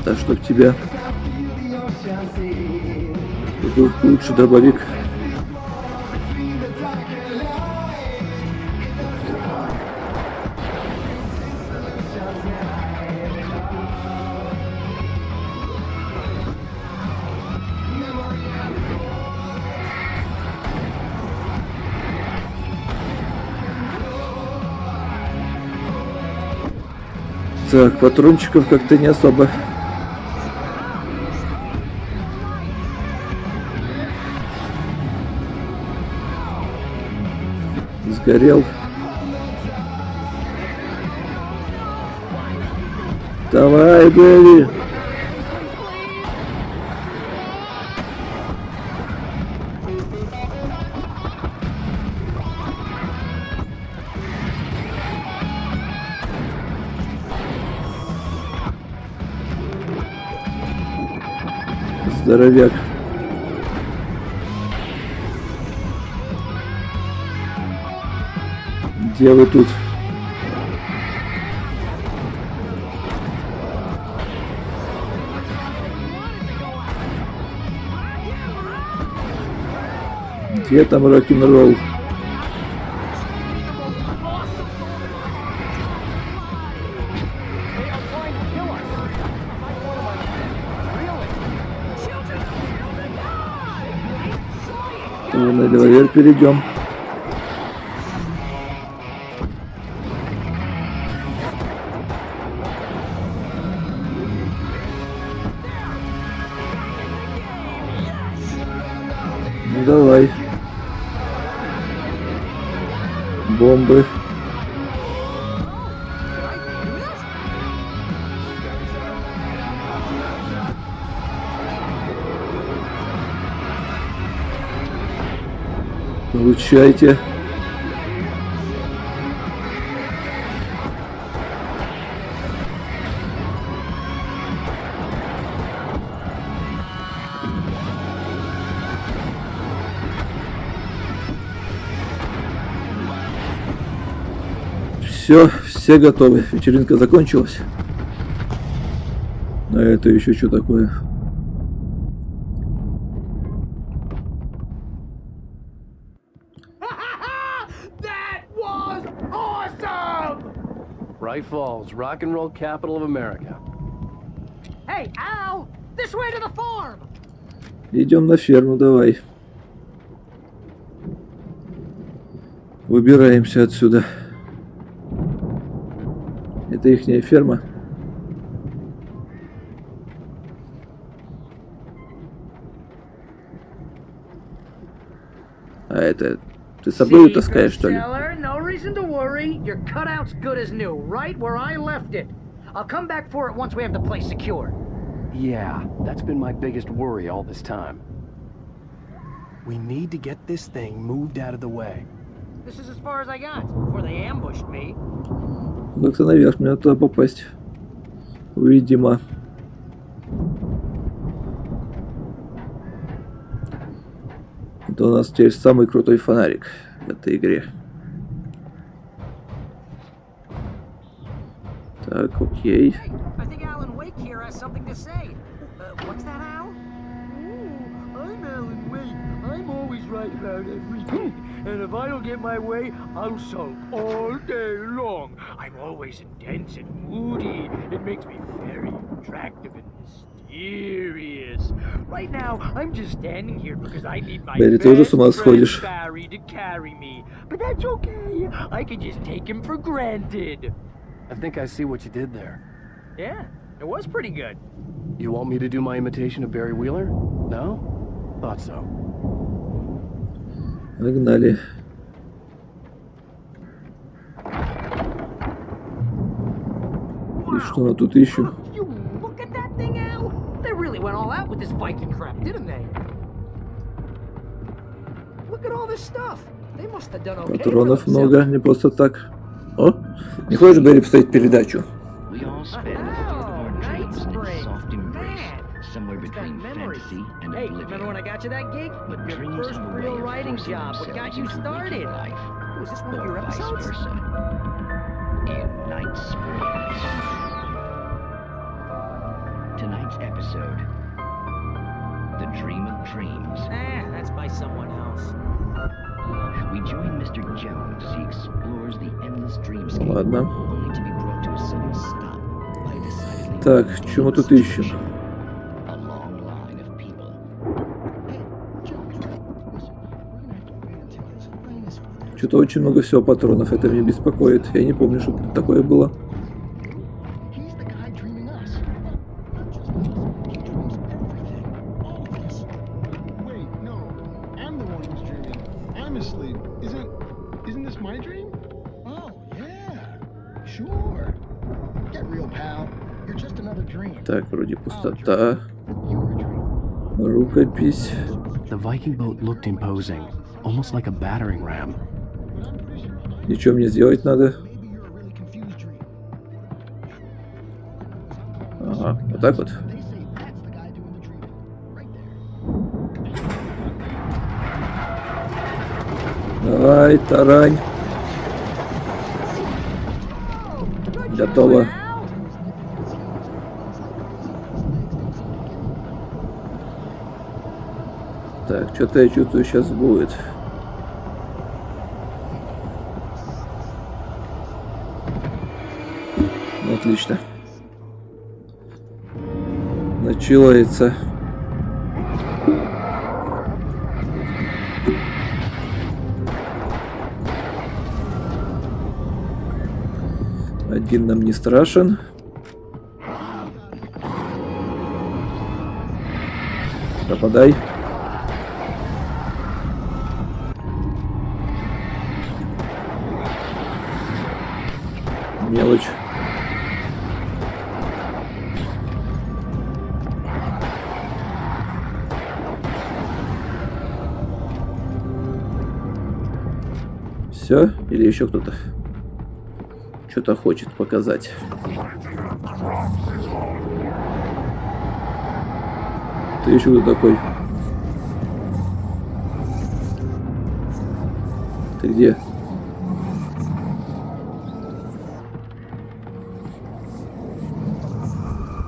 Да чтоб тебя. Тут лучше дробовик. Так, патрончиков как-то не особо. Сгорел. Давай, Берри. Здоровяк. Где вы тут? Где там рок-н-ролл? На револьвер перейдем. Ну давай. Бомбы. Получайте. Все готовы. Вечеринка закончилась. А это еще что такое? Braight-Fall's, rock and roll capital of America. Hey, Al! This way to the farm! Идем на ферму, давай. Выбираемся отсюда. Это ихняя ферма. А это... Ты с собой таскаешь, что ли? No reason to worry. Your cutout's good as new, right where I left it. I'll come back for it once we have the place secured. Yeah, that's been my biggest worry all this time. We need to get this thing moved out of the way. This is as far as I got before they ambushed me. Как-то наверх мне надо туда попасть. Видимо. Это у нас теперь самый крутой фонарик в этой игре. Так, окей. I think Alan Wake here has something to say. What's that, Al? I'm Alan Wake. I'm always right about everything. And if I don't get my way, I'll sulk all day long. I'm always intense and moody. It makes me very attractive and mysterious. Right now, I'm just standing here because I need my Берри, ты уже с ума best friend сходишь. Barry to carry me. But that's okay. I can just take him for granted. I think I see what you did there. Yeah, it was pretty good. You want me to do my imitation of Barry Wheeler? No? Thought so. Погнали. И что мы тут ищем? You look at that thing, Al. They really went all out with this Viking crap, didn't they? Look at all this stuff. They must have done okay. Патронов много, не просто так. О, не хочешь, Берри, поставить передачу? all spend as a part of our dreams and soft embrace, somewhere between fantasy and Hey, oblivion. remember when I got you that gig? But Your dreams first have a way real of writing forcing job. What got themselves you into waking started? life, Was this one of or your vice episodes? versa. In Night Springs. Tonight's episode, The Dream of Dreams. That's by someone else. We join Mr. Jones as he explores the endless dreamscape, Ладно. only to be brought to a sudden stop by a decidedly Так, что мы тут ищем? a long line of people. Что-то очень много всего патронов, это меня беспокоит. Я не помню, что тут такое было. Так, вроде пустота. Рукопись. The Viking boat looked imposing, almost like a battering ram. И что мне сделать надо? Ага, вот так вот. Давай, тарань. Готово. Так, что-то я чувствую, сейчас будет. Отлично. Начинается. Один нам не страшен. Пропадай. Мелочь. Все? Или еще кто-то что-то хочет показать? Ты еще кто такой? Ты где?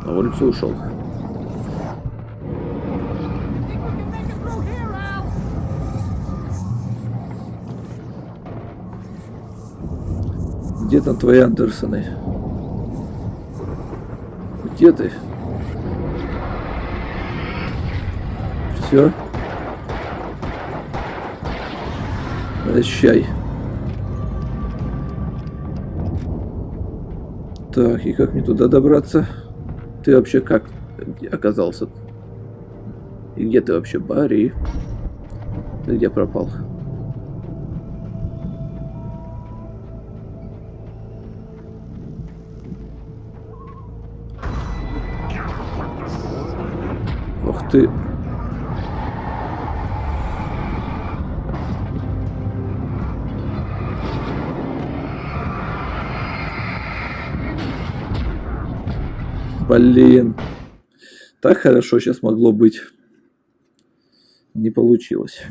На улицу ушел. Где там твои Андерсоны? Где ты? Все. Прощай. Так, и как мне туда добраться? Ты вообще как оказался? И где ты вообще, Барри? Ты где пропал? Ох ты. Блин. Так хорошо сейчас могло быть. Не получилось.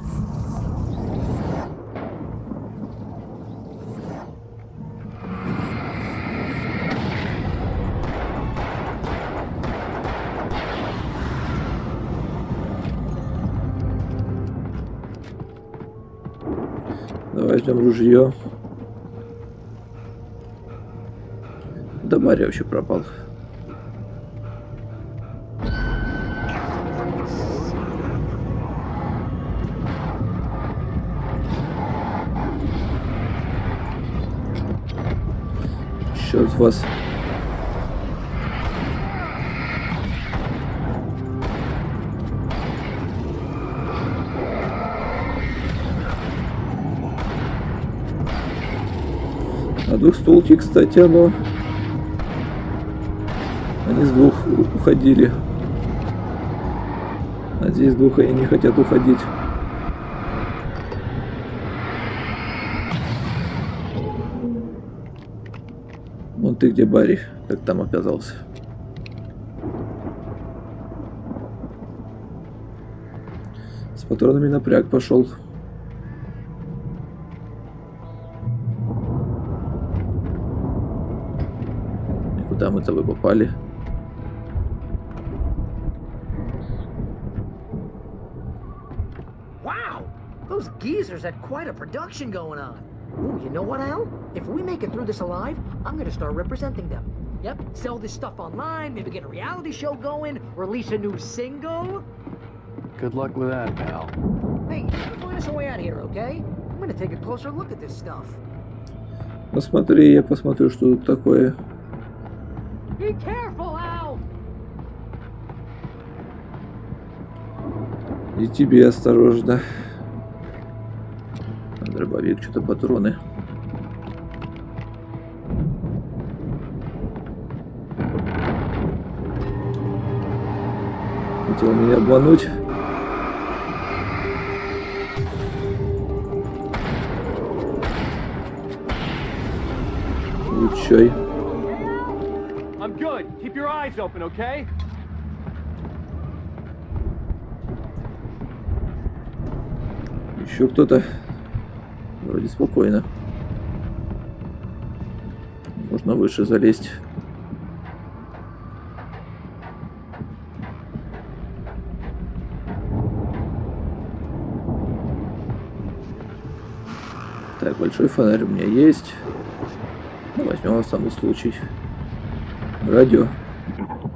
Давай возьмем ружье. Да Барри вообще пропал. Черт вас. А двухстволки, кстати, оно. Они с двух уходили. А здесь с двух они не хотят уходить. Вон ты где, Барри, как там оказался. С патронами напряг пошел. И куда мы с тобой попали? Wow! Those geezers had quite a production going on. Ooh, you know what, Al? If we make it through this alive, I'm gonna start representing them. Yep, sell this stuff online, maybe get a reality show going, release a new single. Good luck with that, pal. Hey, find us a way out of here, okay? I'm gonna take a closer look at this stuff. Посмотри, я посмотрю, что тут такое. Be careful, Al! И тебе осторожно. Дробовик, что-то патроны. Хотел меня обмануть. Включай. I'm good. Keep your eyes open, okay? Еще кто-то. Вроде спокойно. Можно выше залезть. Так, большой фонарь у меня есть. Ну, возьмем на самый случай. Радио.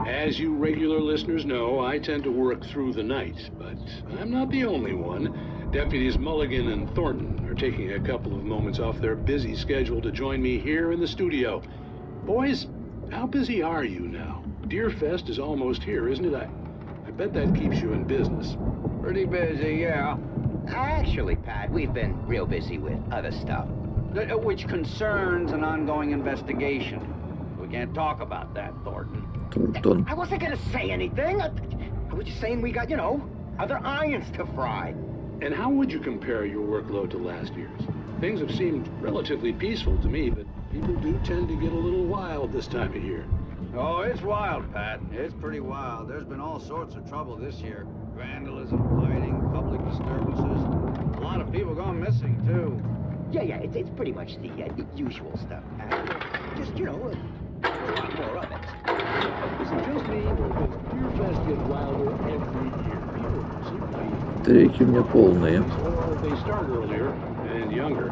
As you regular listeners know, I tend to work through the night, but I'm not the only one. Deputies Mulligan and Thornton are taking a couple of moments off their busy schedule to join me here in the studio. Boys, how busy are you now? Deerfest is almost here, isn't it? I bet that keeps you in business. Pretty busy, yeah. Actually, Pat, we've been real busy with other stuff, which concerns an ongoing investigation. We can't talk about that, Thornton. Thornton. I wasn't gonna say anything. I was just saying we got, other irons to fry. And how would you compare your workload to last year's? Things have seemed relatively peaceful to me, but people do tend to get a little wild this time of year. Oh, it's wild, Pat. It's pretty wild. There's been all sorts of trouble this year. Vandalism, fighting, public disturbances. A lot of people gone missing, too. Yeah, it's pretty much the usual stuff, Pat. Just, a lot more of it. Is it just me, or does Deerfest get wilder every year? People seem like... Треки у меня полные. Or they start earlier and younger.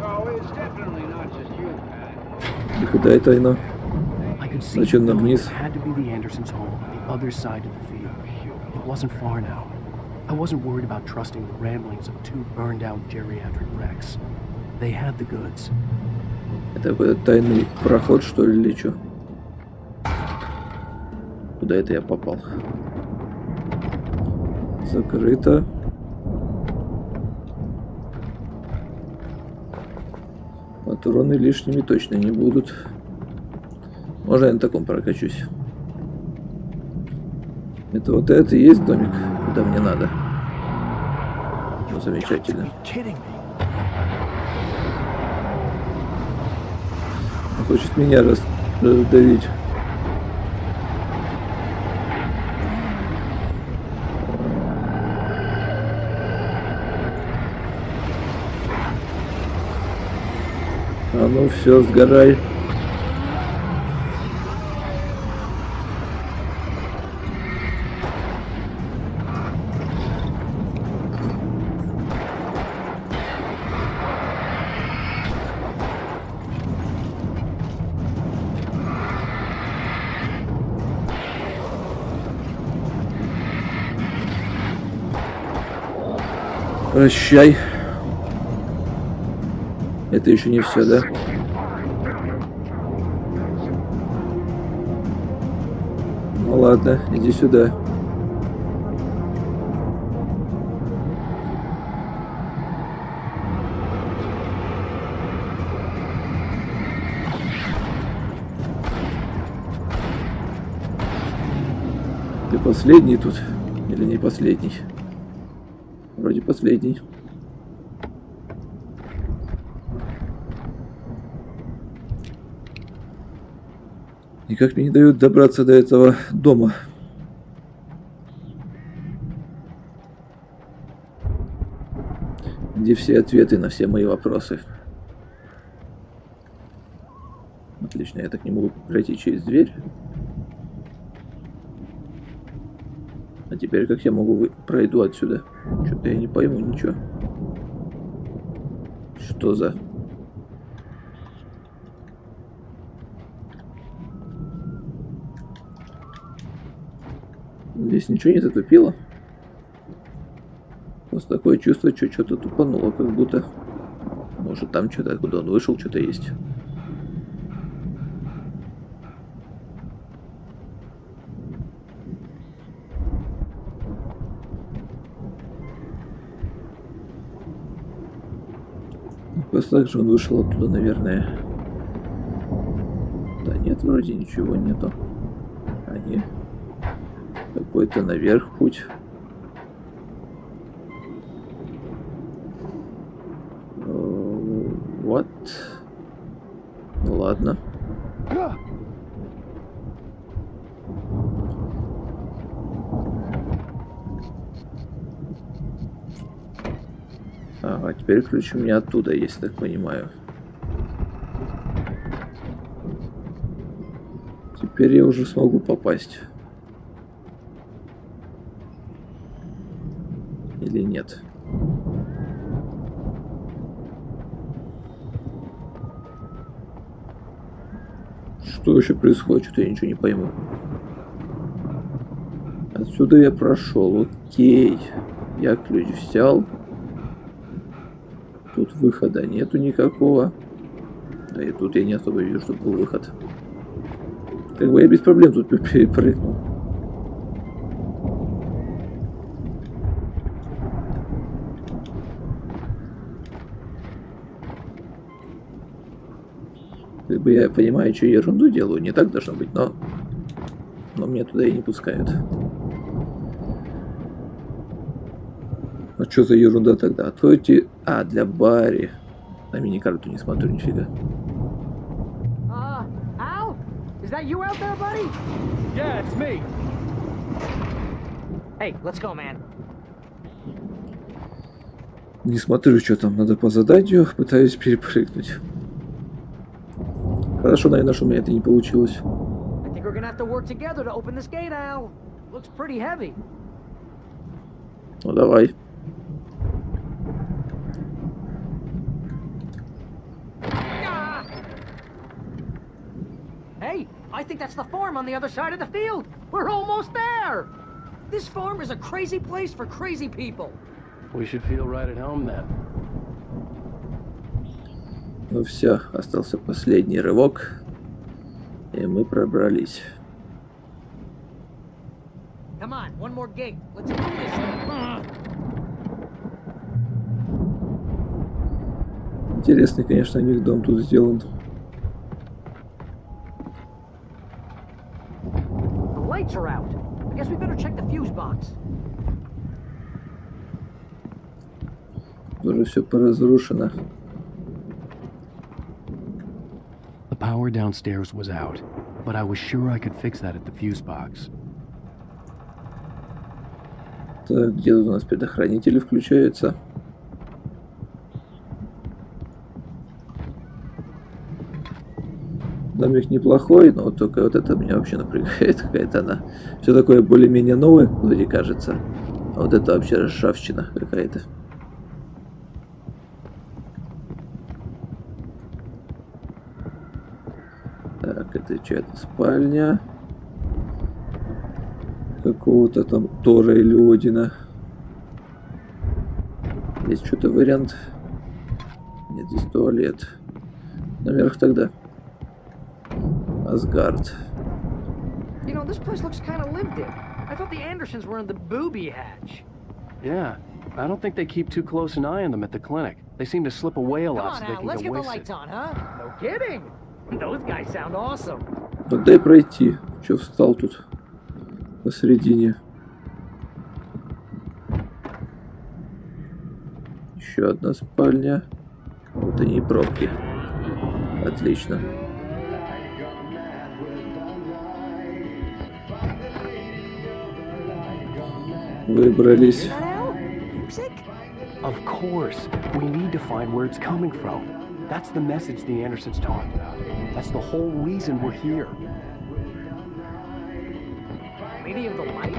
Oh, it's definitely not just you, Pat. И куда это оно? I could see Зачем the нам building вниз? had to be the Andersons' home on the other side of the field. It wasn't far now. I wasn't worried about trusting the ramblings of two burned-out geriatric wrecks. They had the goods. Это какой-то тайный проход, что ли, или что? Куда это я попал? Закрыто. Патроны лишними точно не будут. Можно я на таком прокачусь? Это вот это и есть домик, куда мне надо. Ну, замечательно. Он хочет меня раздавить. А ну все, сгорай. Прощай. Это еще не все, да? Ну ладно, иди сюда. Ты последний тут? Или не последний? Вроде последний. Никак мне не дают добраться до этого дома. Где все ответы на все мои вопросы. Отлично, я так не могу пройти через дверь. А теперь как я могу пройду отсюда? Что-то я не пойму ничего. Что за... Здесь ничего не затупило. Просто такое чувство, что что-то тупануло, как будто... Может там что-то, куда он вышел, что-то есть. Просто так же он вышел оттуда, наверное. Да нет, вроде ничего нету. А нет. Какой-то наверх путь. Вот. Ну ладно. Ага, теперь ключ у меня оттуда есть, так понимаю. Теперь я уже смогу попасть. Или нет? Что вообще происходит? Что-то я ничего не пойму. Отсюда я прошел. Окей. Я ключ взял. Тут выхода нету никакого. Да и тут я не особо вижу, что был выход. Как бы я без проблем тут перепрыгнул. Как бы я понимаю, что я ерунду делаю. Не так должно быть, но меня туда и не пускают. А что за ерунда тогда? Откройте... А, для Барри. На мини-карту не смотрю нифига. Al? Is that you out there, buddy? Yeah, it's me. Hey, let's go, man. Не смотрю, что там надо по заданию. Пытаюсь перепрыгнуть. Хорошо, наверное, что у меня это не получилось. I think we're gonna have to work together to open this gate, Al. Looks pretty heavy. Ну, давай. Hey, I think that's the farm on the other side of the field. We're almost there. This farm is a crazy place for crazy people. We should feel right at home then. Ну все, остался последний рывок, и мы пробрались. Come on, one more gate. Let's do this thing. Интересный, конечно, у них дом тут сделан. The lights are out. I guess we better check the fuse box. Уже все поразрушено. The power downstairs was out, but I was sure I could fix that at the fuse box. Так, где тут у нас предохранители включаются? Домик неплохой, но вот только вот это меня вообще напрягает. Какая-то она. Все такое более-менее новое, вроде кажется. А вот это вообще ржавчина какая-то. Так, это чья-то спальня. Какого-то там Тора или Одина. Есть что-то вариант. Нет, здесь туалет. Наверх тогда. Асгард. You know, this place looks kind of lived in. I thought the Andersons were in the booby hatch. Yeah, I don't think they keep too close an eye on them at the clinic. They seem to slip away a lot so they can Let's get get the wasted. lights on, huh? No kidding. Those guys sound awesome. Вот дай пройти. Че встал тут посередине? Еще одна спальня. Вот они и пробки. Отлично. выбрались. Of course. We need to find where it's coming from. That's the message the Andersons talked about. That's the whole reason we're here. Lady of the Light?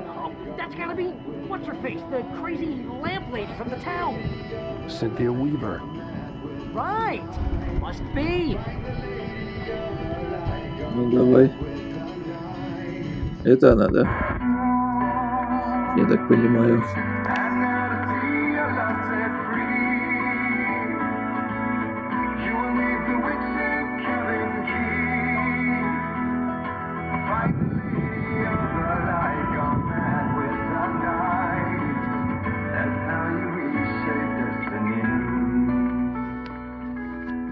Oh, that's gotta be... What's her face? The crazy lamp lady from the town. Cynthia Weaver. Right. Must be. Ну давай. Это она, да? Я так понимаю.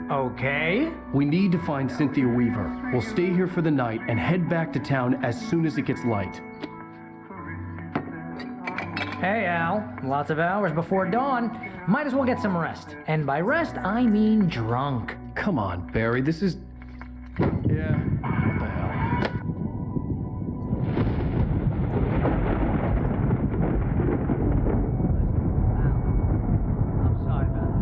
Okay. We need to find Cynthia Weaver. We'll stay here for the night and head back to town as soon as it gets light. Hey, Al. Lots of hours before dawn. Might as well get some rest. And by rest, I mean drunk. Come on, Barry. This is... Yeah. What the hell? I'm sorry about that.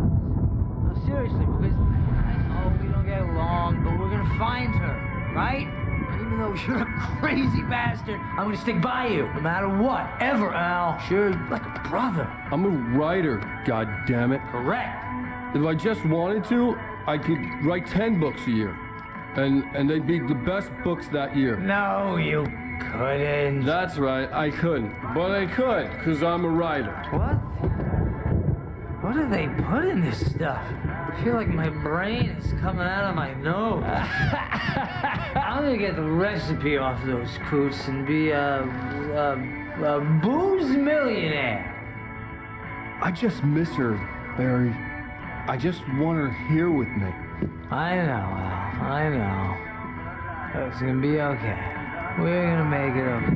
No, seriously, because I know we don't get along, but we're gonna find her, right? And even though you're a crazy bastard, I'm gonna stick by you, no matter what, ever, Al. Sure, like a brother. I'm a writer, goddammit. Correct. If I just wanted to, I could write 10 books a year. And they'd be the best books that year. No, you couldn't. That's right, I couldn't. But I could, because I'm a writer. What? What do they put in this stuff? I feel like my brain is coming out of my nose. I'm gonna get the recipe off those coots and be a booze millionaire. I just miss her, Barry. I just want her here with me. I know, Al. I know. It's gonna be okay. We're gonna make it okay.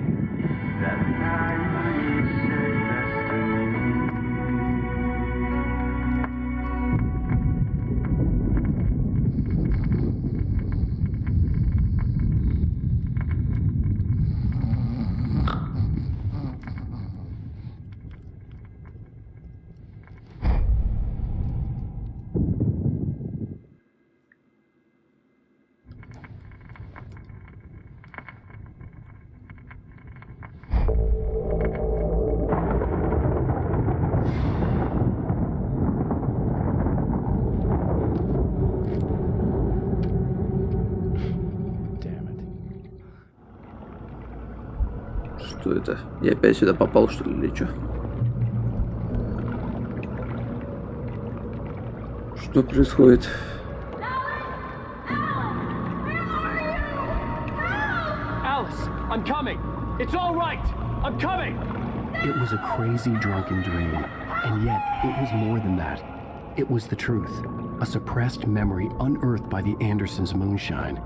Что это? Я опять сюда попал, что ли, или что? Что происходит? Alice, I'm coming. It's all right. I'm coming. It was a crazy drunken dream, and yet it was more than that. It was the truth, a suppressed memory unearthed by the Andersons' moonshine.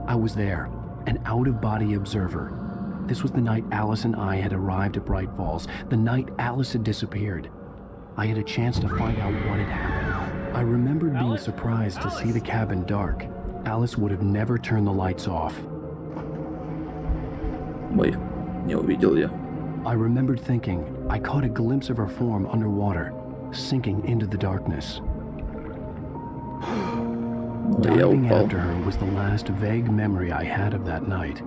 I was there, an out-of-body observer. This was the night Alice and I had arrived at Braight-Fallz, the night Alice had disappeared. I had a chance to find out what had happened. I remembered being surprised to see the cabin dark. Alice would have never turned the lights off. Ой, не увидел я. I remembered thinking I caught a glimpse of her form underwater, sinking into the darkness. Diving after her was the last vague memory I had of that night.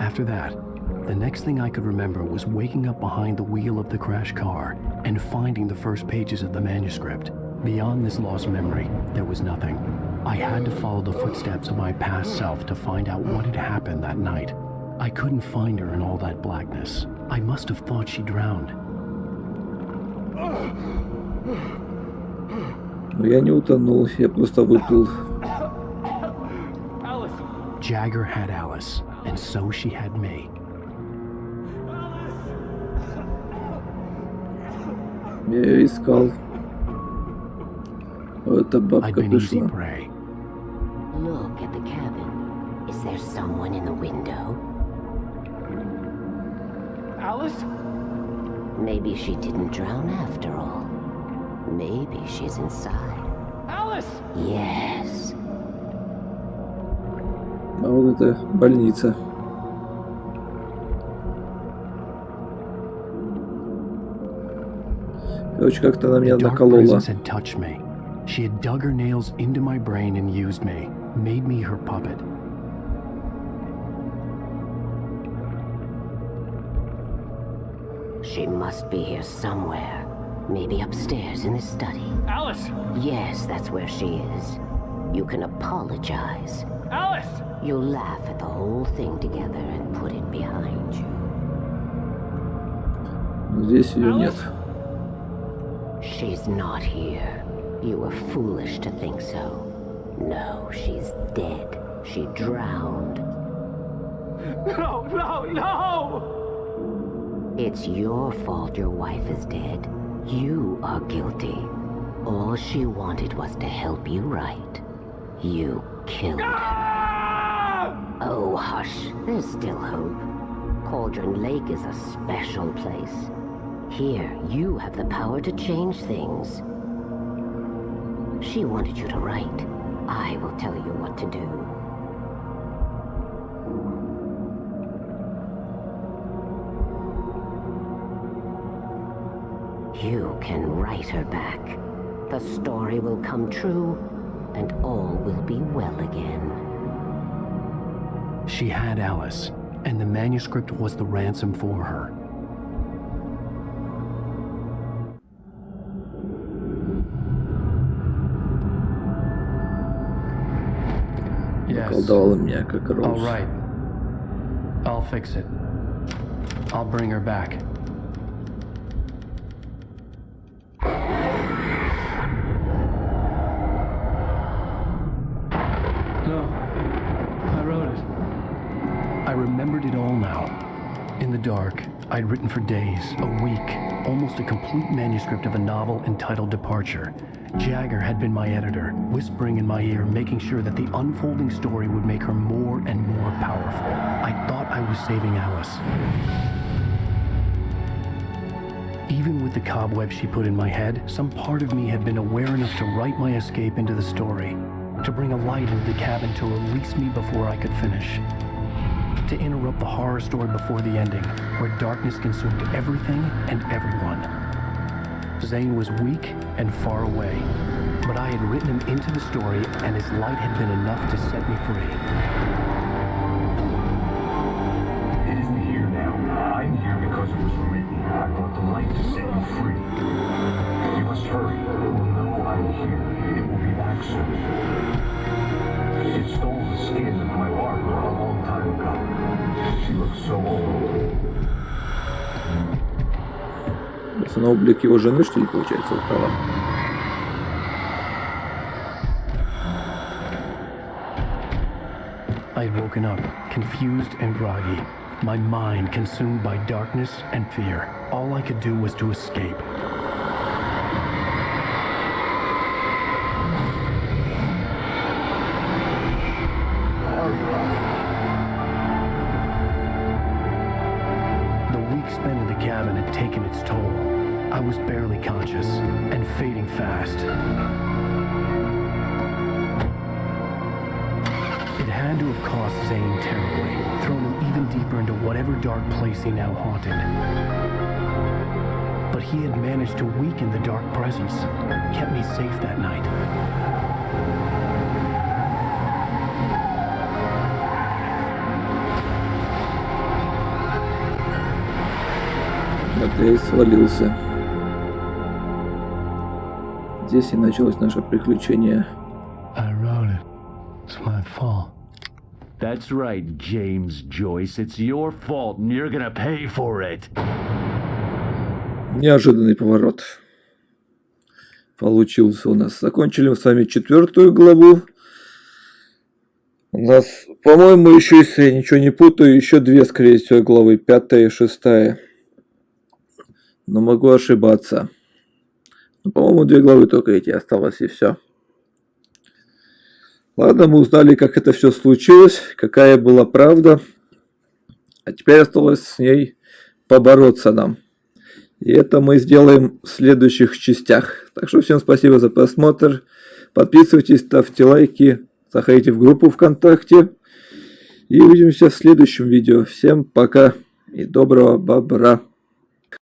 After that, the next thing I could remember was waking up behind the wheel of the crash car and finding the first pages of the manuscript. Beyond this lost memory, there was nothing. I had to follow the footsteps of my past self to find out what had happened that night. I couldn't find her in all that blackness. I must have thought she drowned. Но я не утонул, я просто выплыл. Jagger had Alice, and so she had me. Я ее искал. Эта бабка пришла. Look at the cabin. Is there someone in the window? Alice? Maybe she didn't drown after all. Maybe she's inside. Alice! Yes. А вот это больница. Короче, как-то она меня Dark наколола. presence had touched me. She had dug her nails into my brain and used me, made me her puppet. She must be here somewhere. Maybe upstairs in the study. Alice! Yes, that's where she is. You can apologize. Alice! You'll laugh at the whole thing together and put it behind you. Здесь ее нет. She's not here. You were foolish to think so. No, she's dead. She drowned. No, no, no! It's your fault your wife is dead. You are guilty. All she wanted was to help you right. You killed her. Oh, hush. There's still hope. Cauldron Lake is a special place. Here, you have the power to change things. She wanted you to write. I will tell you what to do. You can write her back. The story will come true, and all will be well again. She had Alice, and the manuscript was the ransom for her. Наколдовала меня, как Роуз. All right. I'll fix it. I'll bring her back. No, I wrote it. I remembered it all now. In the dark, I'd written for days, a week, almost a complete manuscript of a novel entitled Departure. Jagger had been my editor, whispering in my ear, making sure that the unfolding story would make her more and more powerful. I thought I was saving Alice. Even with the cobwebs she put in my head, some part of me had been aware enough to write my escape into the story, to bring a light into the cabin to release me before I could finish, to interrupt the horror story before the ending, where darkness consumed everything and everyone. Zane was weak and far away, but I had written him into the story, and his light had been enough to set me free. It isn't here now. I'm here because it was written. I brought the light to set you free. You must hurry. It will know I'm here. It will be back soon. It stole the skin of my Barbara a long time ago. She looks so old. Это на облик его жены, что ли, получается, украла? I had woken up, confused and groggy, my mind consumed by darkness and fear. All I could do was to escape. The week spent in the cabin had taken its toll. I was barely conscious and fading fast. It had to have cost Zane terribly, thrown him even deeper into whatever dark place he now haunted. But he had managed to weaken the dark presence, kept me safe that night. Матвей свалился. Здесь и началось наше приключение. I wrote it. It's my fault. That's right, James Joyce. It's your fault, and you're gonna pay for it. Неожиданный поворот получился у нас. Закончили мы с вами 4 главу. У нас, по-моему, еще, если я ничего не путаю, еще 2, скорее всего, главы. 5 и 6. Но могу ошибаться. Ну, по-моему, 2 главы только эти осталось, и все. Ладно, мы узнали, как это все случилось, какая была правда. А теперь осталось с ней побороться нам. И это мы сделаем в следующих частях. Так что всем спасибо за просмотр. Подписывайтесь, ставьте лайки, заходите в группу ВКонтакте. И увидимся в следующем видео. Всем пока и доброго бобра.